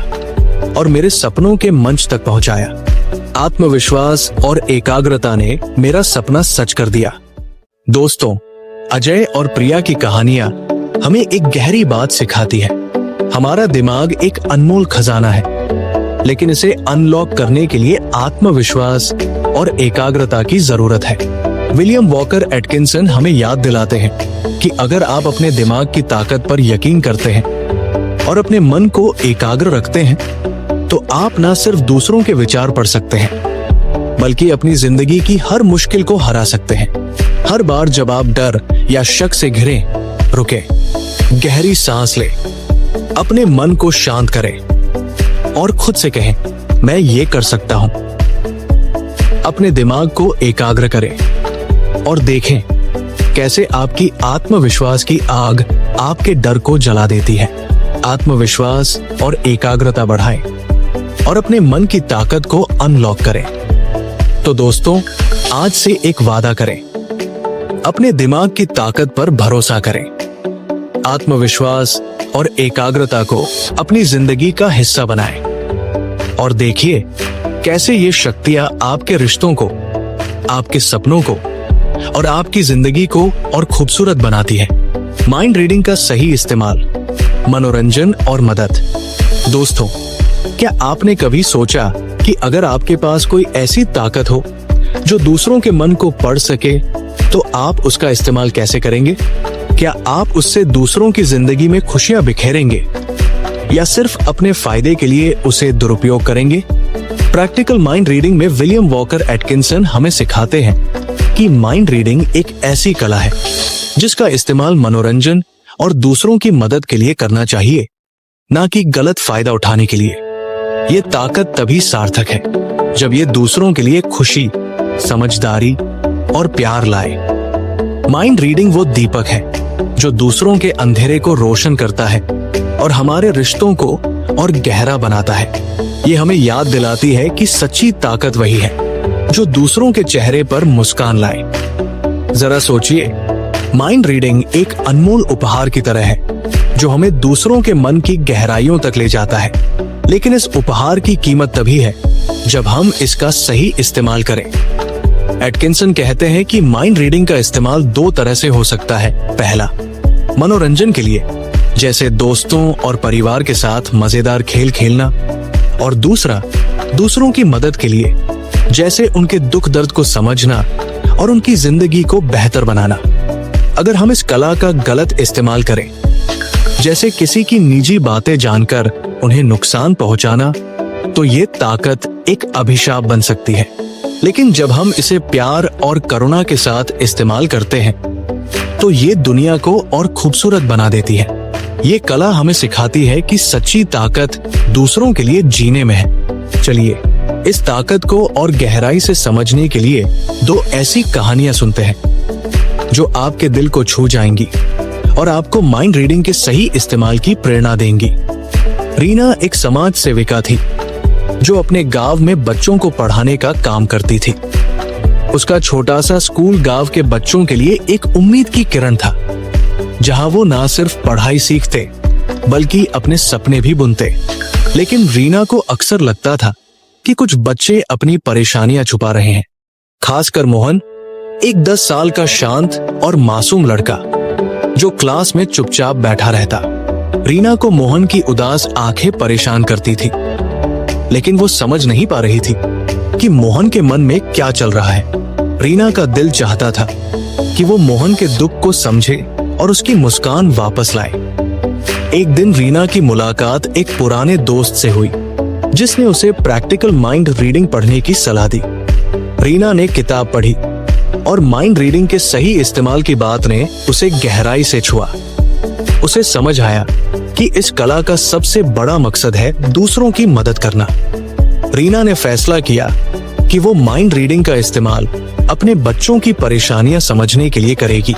और मेरे सपनों के मंच तक पहुंचाया। आत्मविश्वास और एकाग्रता ने मेरा सपना सच कर दिया। दोस्तों, अजय और प्रिया की कहानियां हमें एक गहरी बात सिखाती है। हमारा दिमाग एक अनमोल खजाना है, लेकिन इसे अनलॉक करने के लिए आत्मविश्वास और एकाग्रता की जरूरत है। विलियम वॉकर एटकिंसन हमें याद दिलाते हैं कि अगर आप अपने दिमाग की ताकत पर यकीन करते हैं और अपने मन को एकाग्र रखते हैं, तो आप न सिर्फ दूसरों के विचार पढ़ सकते हैं, बल्कि अपनी जिंदगी की हर मुश्किल को हरा सकते हैं। हर बार जब आप डर या शक से घिरे, रुके, गहरी सांस ले, अपने मन को शांत करें और खुद से कहें, मैं ये कर सकता हूं। अपने दिमाग को एकाग्र करें और देखें कैसे आपकी आत्मविश्वास की आग आपके डर को जला देती है। आत्मविश्वास और एकाग्रता बढ़ाएं और अपने मन की ताकत को अनलॉक करें। तो दोस्तों, आज से एक वादा करें, अपने दिमाग की ताकत पर भरोसा करें। आत्मविश्वास और एकाग्रता को अपनी जिंदगी का हिस्सा बनाएं और देखिए कैसे ये शक्तियां आपके रिश्तों को, आपके सपनों को और आपकी जिंदगी को और खूबसूरत बनाती है। माइंड रीडिंग का सही इस्तेमाल, मनोरंजन और मदद। दोस्तों, क्या आपने कभी सोचा कि अगर आपके पास कोई ऐसी ताकत हो जो दूसरों के मन को पढ़ सके, तो आप उसका इस्तेमाल कैसे करेंगे? क्या आप उससे दूसरों की जिंदगी में खुशियां बिखेरेंगे या सिर्फ अपने फायदे के लिए उसे दुरुपयोग करेंगे? प्रैक्टिकल माइंड रीडिंग में विलियम वॉकर एटकिंसन हमें सिखाते हैं कि माइंड रीडिंग एक ऐसी कला है जिसका इस्तेमाल मनोरंजन और दूसरों की मदद के लिए करना चाहिए, ना कि गलत फायदा उठाने के लिए। ये ताकत तभी सार्थक है जब ये दूसरों के लिए खुशी, समझदारी और प्यार लाए। माइंड रीडिंग वो दीपक है जो दूसरों के अंधेरे को रोशन करता है और हमारे रिश्तों को और गहरा बनाता है। ये हमें याद दिलाती है कि सच्ची ताकत वही है जो दूसरों के चेहरे पर मुस्कान लाए। जरा सोचिए, माइंड रीडिंग एक अनमोल उपहार की तरह है जो हमें दूसरों के मन की गहराइयों तक ले जाता है। लेकिन इस उपहार की कीमत तभी है जब हम इसका सही इस्तेमाल करें। एटकिंसन कहते हैं कि माइंड रीडिंग का इस्तेमाल दो तरह से हो सकता है। पहला, मनोरंजन के लिए, जैसे दोस्तों और परिवार के साथ मजेदार खेल खेलना, और दूसरा, दूसरों की मदद के लिए, जैसे उनके दुख दर्द को समझना और उनकी जिंदगी को बेहतर बनाना। अगर हम इस कला का गलत इस्तेमाल करें, जैसे किसी की निजी बातें जानकर उन्हें नुकसान पहुंचाना, तो ये ताकत एक अभिशाप बन सकती है। लेकिन जब हम इसे प्यार और करुणा के साथ इस्तेमाल करते हैं, तो ये दुनिया को और खूबसूरत बना देती है। ये कला हमें सिखाती है कि सच्ची ताकत दूसरों के लिए जीने में है। चलिए, इस ताकत को और गहराई से समझने के लिए दो ऐसी कहानियां सुनते हैं जो आपके दिल को छू जाएंगी और आपको माइंड रीडिंग के सही इस्तेमाल की प्रेरणा देंगी। रीना एक समाज सेविका थी जो अपने गांव में बच्चों को पढ़ाने का काम करती थी। उसका छोटा सा स्कूल गांव के बच्चों के लिए एक उम्मीद की किरण था, जहां वो ना सिर्फ पढ़ाई सीखते बल्कि अपने सपने भी बुनते। लेकिन रीना को अक्सर लगता था कि कुछ बच्चे अपनी परेशानियां छुपा रहे हैं, खासकर मोहन, एक 10 साल का शांत और मासूम लड़का जो क्लास में चुपचाप बैठा रहता। रीना को मोहन की उदास आंखें परेशान करती थी, लेकिन वो समझ नहीं पा रही थी कि मोहन के मन में क्या चल रहा है। रीना का दिल चाहता था कि वो मोहन के दुख को समझे और उसकी मुस्कान वापस लाए। एक दिन रीना की मुलाकात एक पुराने दोस्त से हुई जिसने उसे प्रैक्टिकल माइंड रीडिंग पढ़ने की सलाह दी। रीना ने किताब पढ़ी और माइंड रीडिंग के सही इस्तेमाल की बात ने उसे गहराई से छुआ। उसे समझ आया कि इस कला का सबसे बड़ा मकसद है दूसरों की मदद करना। रीना ने फैसला किया कि वो माइंड रीडिंग का इस्तेमाल अपने बच्चों की परेशानियां समझने के लिए करेगी।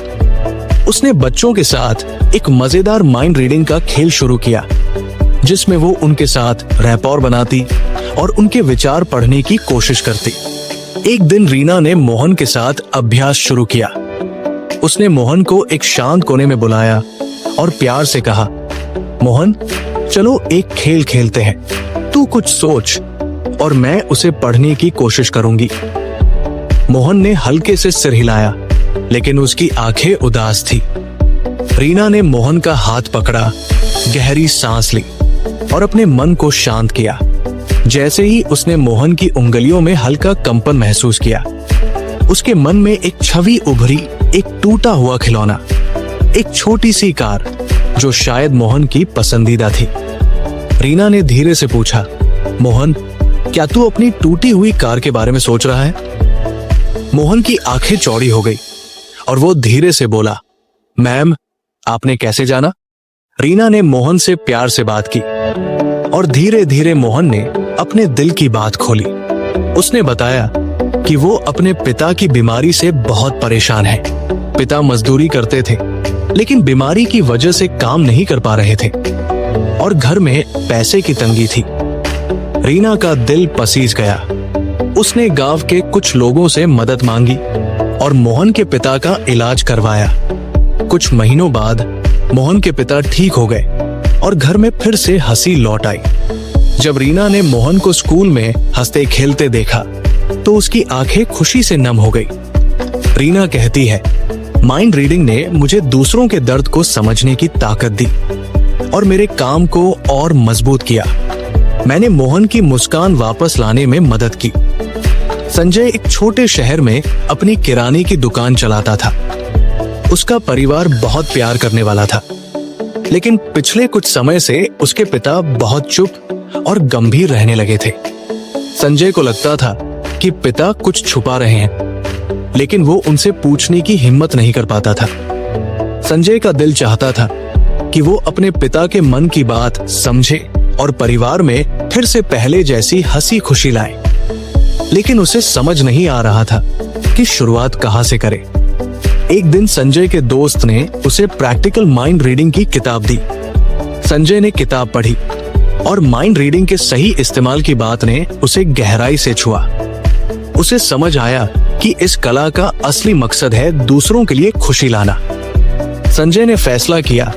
उसने बच्चों के साथ एक मजेदार माइंड रीडिंग का खेल शुरू किया, जिसमें वो उनके साथ रैपॉर बनाती और उनके विचार पढ़ने की कोशिश करती। एक दिन रीना ने मोहन के साथ अभ्यास शुरू किया। उसने मोहन को एक शांत कोने में बुलाया और प्यार से कहा, मोहन, चलो एक खेल खेलते हैं। तू कुछ सोच और मैं उसे पढ़ने की कोशिश करूंगी। मोहन ने हल्के से सिर हिलाया, लेकिन उसकी आंखें उदास थी। रीना ने मोहन का हाथ पकड़ा, गहरी सांस ली और अपने मन को शांत किया। जैसे ही उसने मोहन की उंगलियों में हल्का कंपन महसूस किया, उसके मन में एक छवि उभरी, एक टूटा हुआ खिलौना, एक छोटी सी कार जो शायद मोहन की पसंदीदा थी। रीना ने धीरे से पूछा, मोहन, क्या तू अपनी टूटी हुई कार के बारे में सोच रहा है? मोहन की आंखें चौड़ी हो गई और वो धीरे से बोला, मैम, आपने कैसे जाना? रीना ने मोहन से प्यार से बात की और धीरे धीरे मोहन ने अपने दिल की बात खोली। उसने बताया कि वो अपने पिता की बीमारी से बहुत परेशान है। पिता मजदूरी करते थे, लेकिन बीमारी की वजह से काम नहीं कर पा रहे थे और घर में पैसे की तंगी थी। रीना का दिल पसीज गया। उसने गांव के कुछ लोगों से मदद मांगी और मोहन के पिता का इलाज करवाया। कुछ महीनों बाद मोहन के पिता ठीक हो गए और घर में फिर से हंसी लौट आई। जब रीना ने मोहन को स्कूल में हंसते खेलते देखा तो उसकी आंखें खुशी से नम हो गई। रीना कहती है, माइंड रीडिंग ने मुझे दूसरों के दर्द को समझने की ताकत दी और मेरे काम को और मजबूत किया। मैंने मोहन की मुस्कान वापस लाने में मदद की। संजय एक छोटे शहर में अपनी किराने की दुकान चलाता था। उसका परिवार बहुत प्यार करने वाला था, लेकिन पिछले कुछ समय से उसके पिता बहुत चुप और गंभीर रहने लगे थे। संजय को लगता था कि पिता कुछ छुपा रहे हैं, लेकिन वो उनसे पूछने की हिम्मत नहीं कर पाता था। संजय का दिल चाहता था कि वो अपने पिता के मन की बात समझे और परिवार में फिर से पहले जैसी हंसी खुशी लाए, लेकिन उसे समझ नहीं आ रहा था कि शुरुआत कहां से करे। एक दिन संजय के दोस्त ने उसे प्रैक्टिकल माइंड रीडिंग की किताब दी। संजय ने किताब पढ़ी और माइंड रीडिंग के सही इस्तेमाल की बात ने उसे गहराई से छुआ। उसे समझ आया कि इस कला का असली मकसद है दूसरों के लिए खुशी लाना। संजय ने फैसला किया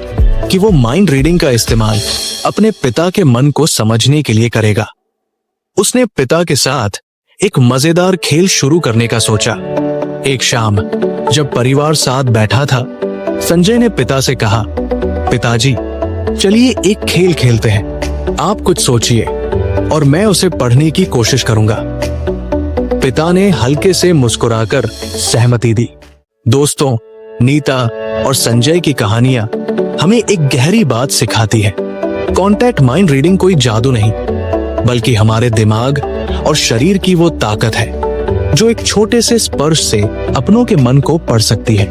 कि वो माइंड रीडिंग का इस्तेमाल अपने पिता के मन को समझने के लिए करेगा। उसने पिता के साथ एक मजेदार खेल शुरू करने का सोचा। एक शाम जब परिवार साथ बैठा था, संजय ने पिता से कहा, पिताजी, चलिए एक खेल खेलते हैं। आप कुछ सोचिए और मैं उसे पढ़ने की कोशिश करूंगा। पिता ने हल्के से मुस्कुराकर सहमति दी। दोस्तों, नीता और संजय की कहानियां हमें एक गहरी बात सिखाती है। कॉन्टैक्ट माइंड रीडिंग कोई जादू नहीं, बल्कि हमारे दिमाग और शरीर की वो ताकत है जो एक छोटे से स्पर्श से अपनों के मन को पढ़ सकती है।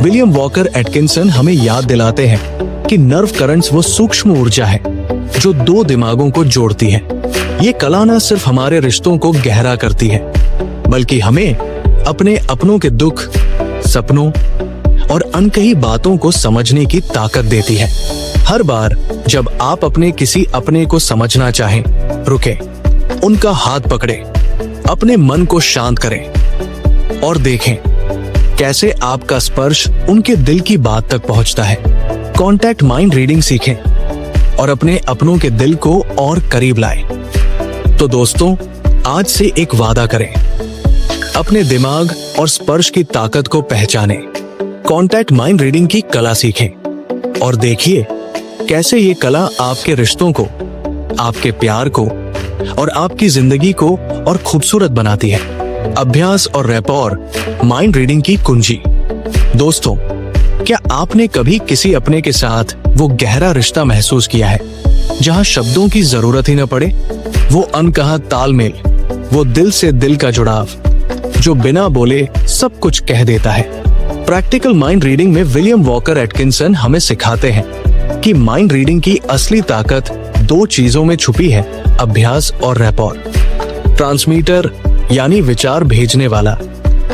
विलियम वॉकर एटकिंसन हमें याद दिलाते हैं कि नर्व करंट्स वो सूक्ष्म ऊर्जा है जो दो दिमागों को जोड़ती है। ये कला न सिर्फ हमारे रिश्तों को गहरा करती है, बल्कि हमें अपने अपनों के दुख, सपनों और अनकही बातों को समझने की ताकत देती है। हर बार जब आप अपने किसी अपने को समझना चाहें, रुके, उनका हाथ पकड़े, अपने मन को शांत करें और देखें कैसे आपका स्पर्श उनके दिल की बात तक पहुंचता है। कॉन्टैक्ट माइंड रीडिंग सीखें और अपने अपनों के दिल को और करीब लाए। तो दोस्तों, आज से एक वादा करें, अपने दिमाग और स्पर्श की ताकत को पहचानें, कॉन्टैक्ट माइंड रीडिंग की कला सीखें और देखिए कैसे ये कला आपके रिश्तों को, आपके प्यार को और आपकी जिंदगी को और खूबसूरत बनाती है। अभ्यास और रैपॉर माइंड रीडिंग की कुंजी। दोस्तों, क्या आपने कभी किसी अपने के साथ वो गहरा रिश्ता महसूस किया है जहां शब्दों की जरूरत ही न पड़े? वो अनकहा तालमेल, वो दिल से दिल का जुड़ाव जो बिना बोले सब कुछ कह देता है। प्रैक्टिकल माइंड रीडिंग में विलियम वॉकर एटकिंसन हमें सिखाते हैं कि माइंड रीडिंग की असली ताकत दो चीजों में छुपी है, अभ्यास और रैपॉर। ट्रांसमीटर यानी विचार भेजने वाला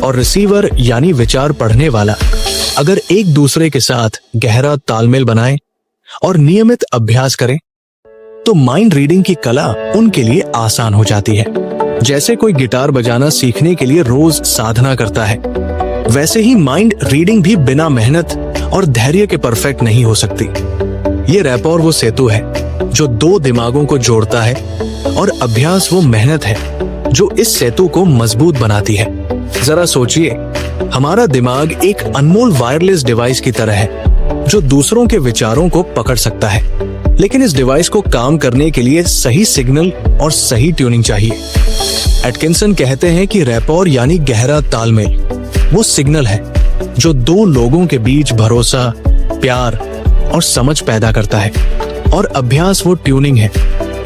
और रिसीवर यानी विचार पढ़ने वाला अगर एक दूसरे के साथ गहरा तालमेल बनाएं और नियमित अभ्यास करें तो माइंड रीडिंग की कला उनके लिए आसान हो जाती है। जैसे कोई गिटार बजाना सीखने के लिए रोज साधना करता है, वैसे ही माइंड रीडिंग भी बिना मेहनत और धैर्य के परफेक्ट नहीं हो सकती। ये रैपॉर वो सेतु है जो दो दिमागों को जोड़ता है और अभ्यास वो मेहनत है जो इस सेतु को मजबूत बनाती है। जरा सोचिए, हमारा दिमाग एक अनमोल वायरलेस डिवाइस की तरह है जो दूसरों के विचारों को पकड़ सकता है, लेकिन इस डिवाइस को काम करने के लिए सही सिग्नल और सही ट्यूनिंग चाहिए। एटकिंसन कहते हैं कि रैपॉर यानी गहरा तालमेल वो सिग्नल है जो दो लोगों के बीच भरोसा, प्यार और समझ पैदा करता है, और अभ्यास वो ट्यूनिंग है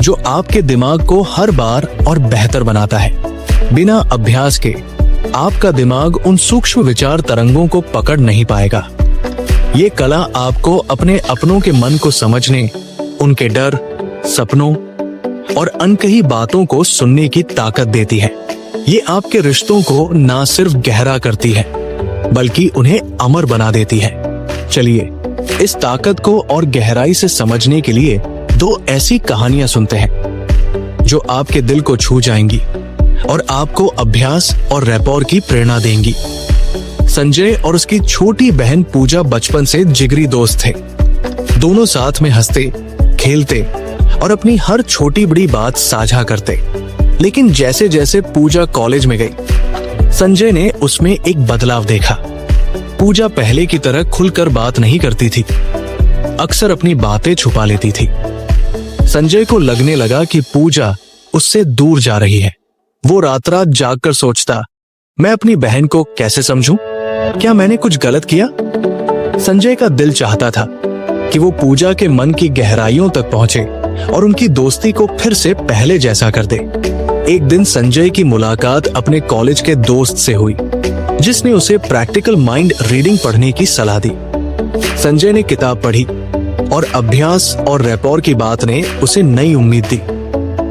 जो आपके दिमाग को हर बार और बेहतर बनाता है। बिना अभ्यास के आपका दिमाग उन सूक्ष्म विचार तरंगों को पकड़ नहीं पाएगा। ये कला आपको अपने अपनों के मन को समझने, उनके डर, सपनों और अनकही बातों को सुनने की ताकत देती है। ये आपके रिश्तों को ना सिर्फ गहरा करती है बल्कि उन्हें अमर बना देती है। चलिए इस ताकत को और गहराई से समझने के लिए दो ऐसी कहानियां सुनते हैं जो आपके दिल को छू जाएंगी और आपको अभ्यास और रैपॉर की प्रेरणा देंगी। संजय और उसकी छोटी बहन पूजा बचपन से जिगरी दोस्त थे। दोनों साथ में हंसते, खेलते और अपनी हर छोटी बड़ी बात साझा करते। लेकिन जैसे जैसे पूजा कॉलेज में गई, संजय ने उसमें एक बदलाव देखा। पूजा पहले की तरह खुलकर बात नहीं करती थी, अक्सर अपनी बातें छुपा लेती थी। संजय को लगने लगा कि पूजा उससे दूर जा रही है। वो रात रात जागकर सोचता, मैं अपनी बहन को कैसे समझूं? क्या मैंने कुछ गलत किया? संजय का दिल चाहता था कि वो पूजा के मन की गहराइयों तक पहुंचे और उनकी दोस्ती को फिर से पहले जैसा कर दे। एक दिन संजय की मुलाकात अपने कॉलेज के दोस्त से हुई जिसने उसे प्रैक्टिकल माइंड रीडिंग पढ़ने की सलाह दी। संजय ने किताब पढ़ी और अभ्यास और रैपॉर की बात ने उसे नई उम्मीद दी।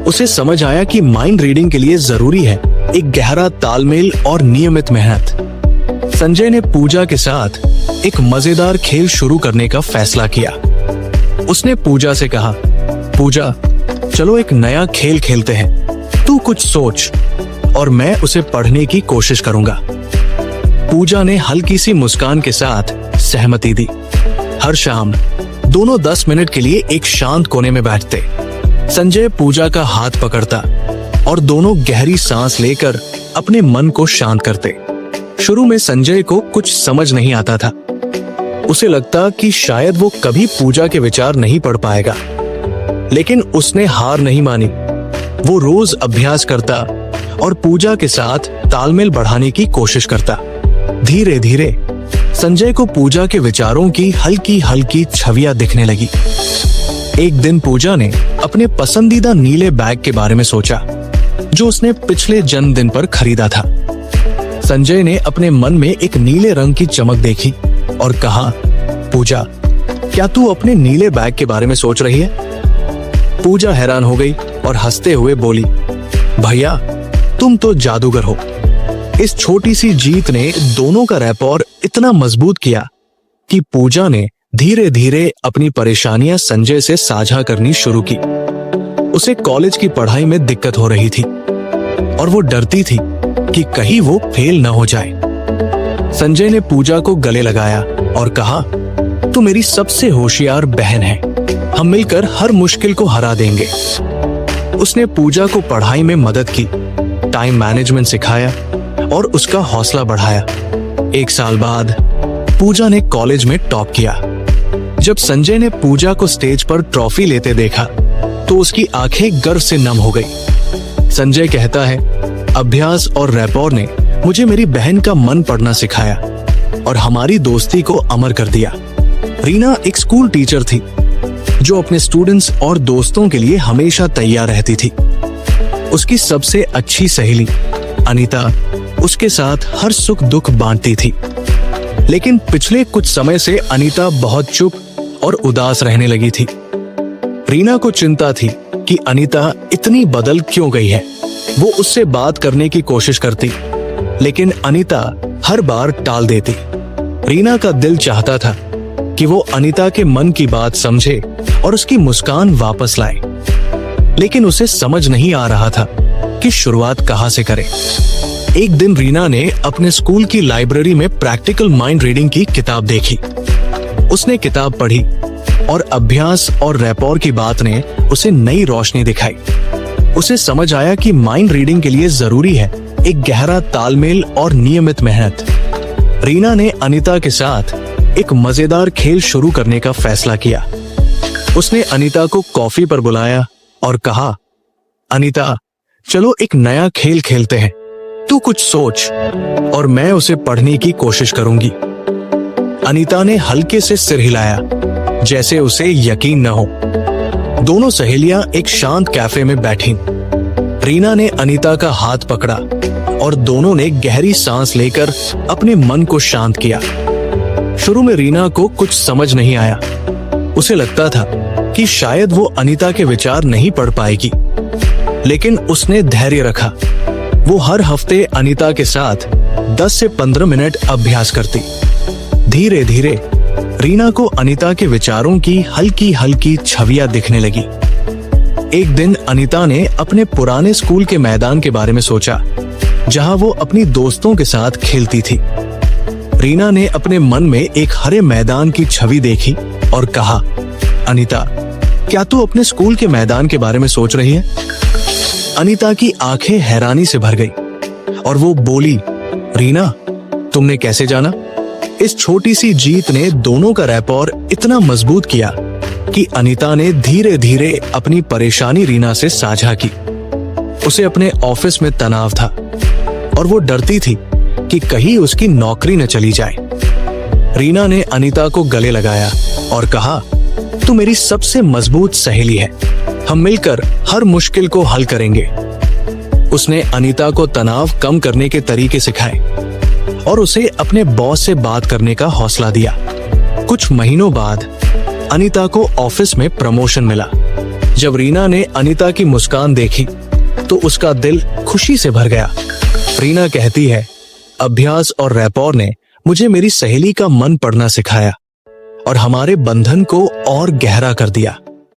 उसे समझ आया कि माइंड रीडिंग के लिए जरूरी है एक गहरा तालमेल और नियमित मेहनत। संजय ने पूजा के साथ एक मजेदार खेल शुरू करने का फैसला किया। उसने पूजा से कहा, पूजा, चलो एक नया खेल खेलते हैं। तू कुछ सोच और मैं उसे पढ़ने की कोशिश करूंगा। पूजा ने हल्की सी मुस्कान के साथ सहमति दी। हर शाम दोनों 10 मिनट के लिए एक शांत कोने में बैठते। संजय पूजा का हाथ पकड़ता और दोनों गहरी सांस लेकर अपने मन को शांत करते। शुरू में संजय को कुछ समझ नहीं आता था। उसे लगता कि शायद वो कभी पूजा के विचार नहीं पढ़ पाएगा, लेकिन उसने हार नहीं मानी। वो रोज अभ्यास करता और पूजा के साथ तालमेल बढ़ाने की कोशिश करता। धीरे धीरे संजय को पूजा के विचारों की हल्की हल्की छवियां दिखने लगी। एक दिन पूजा ने अपने पसंदीदा नीले बैग के बारे में सोचा जो उसने पिछले जन्मदिन पर खरीदा था। संजय ने अपने मन में एक नीले रंग की चमक देखी और कहा, पूजा, क्या तू अपने नीले बैग के बारे में सोच रही है? पूजा हैरान हो गई और हंसते हुए बोली, भैया, तुम तो जादूगर हो। इस छोटी सी जीत ने दोनों का रैपॉर इतना मजबूत किया कि पूजा ने धीरे धीरे अपनी परेशानियां संजय से साझा करनी शुरू की। उसे कॉलेज की पढ़ाई में दिक्कत हो रही थी और वो डरती थी कि कहीं वो फेल न हो जाए। संजय ने पूजा को गले लगाया और कहा, तू मेरी सबसे होशियार बहन है। हम मिलकर हर मुश्किल को हरा देंगे। उसने पूजा को पढ़ाई में मदद की, टाइम मैनेजमेंट सिखाया और उसका हौसला बढ़ाया। 1 साल बाद पूजा ने कॉलेज में टॉप किया। जब संजय ने पूजा को स्टेज पर ट्रॉफी लेते देखा तो उसकी आंखें गर्व से नम हो गई। संजय कहता है, अभ्यास और रैपोर ने मुझे मेरी बहन का मन पढ़ना सिखाया और हमारी दोस्ती को अमर कर दिया। रीना एक स्कूल टीचर थी जो अपने स्टूडेंट्स और दोस्तों के लिए हमेशा तैयार रहती थी। उसकी सबसे अच्छी सहेली अनीता उसके साथ हर सुख दुख बांटती थी। लेकिन पिछले कुछ समय से अनीता बहुत चुप और उदास रहने लगी थी। रीना को चिंता थी कि अनीता इतनी बदल क्यों गई है। वो उससे बात करने की कोशिश करती, लेकिन अनीता हर बार टाल देती। रीना का दिल चाहता था कि वो अनीता के मन की बात समझे और उसकी मुस्कान वापस लाए, लेकिन उसे समझ नहीं आ रहा था कि शुरुआत कहां से करे। एक दिन रीना ने अपने स्कूल की लाइब्रेरी में प्रैक्टिकल माइंड रीडिंग की किताब देखी। उसने किताब पढ़ी और अभ्यास और रैपोर की बात ने उसे नई रोशनी दिखाई। उसे समझ आया कि माइंड रीडिंग के लिए जरूरी है एक गहरा तालमेल और नियमित मेहनत। रीना ने अनीता के साथ एक मजेदार खेल शुरू करने का फैसला किया। उसने अनीता को कॉफी पर बुलाया और कहा, अनीता, चलो एक नया खेल खेलते हैं। तू कुछ सोच और मैं उसे पढ़ने की कोशिश करूंगी। अनीता ने हल्के से सिर हिलाया, जैसे उसे यकीन न हो। दोनों सहेलियां एक शांत कैफे में बैठीं। रीना ने अनीता का हाथ पकड़ा और दोनों ने गहरी सांस लेकर अपने मन को शांत किया। शुरू में रीना को कुछ समझ नहीं आया। उसे लगता था कि शायद वो अनीता के विचार नहीं पढ़ पाएगी, लेकिन उसने धैर्य रखा। वो हर हफ्ते अनीता के साथ 10 से 15 मिनट अभ्यास करती। धीरे धीरे रीना को अनीता के विचारों की हल्की हल्की छवियां दिखने लगी। एक दिन अनीता ने अपने पुराने स्कूल के मैदान के बारे में सोचा, जहां वो अपनी दोस्तों के साथ खेलती थी। रीना ने अपने मन में एक हरे मैदान की छवि देखी और कहा, अनीता, क्या तू अपने स्कूल के मैदान के बारे में सोच रही है? अनीता की आंखें हैरानी से भर गई और वो बोली, रीना, तुमने कैसे जाना? इस छोटी सी जीत ने दोनों का रैपोर इतना मजबूत किया कि अनीता ने धीरे धीरे अपनी परेशानी रीना से साझा की। उसे अपने ऑफिस में तनाव था और वो डरती थी कि कहीं उसकी नौकरी न चली जाए। रीना ने अनीता को गले लगाया और कहा, तू मेरी सबसे मजबूत सहेली है, हम मिलकर हर मुश्किल को हल करेंगे। उसने अनीता को तनाव कम करने के तरीके सिखाए और उसे अपने बॉस से बात करने का हौसला दिया। कुछ महीनों बाद अनीता को ऑफिस में प्रमोशन मिला। जब रीना ने अनीता की मुस्कान देखी तो उसका दिल खुशी से भर गया। रीना कहती है, अभ्यास और रैपोर ने मुझे मेरी सहेली का मन पढ़ना सिखाया और हमारे बंधन को और गहरा कर दिया।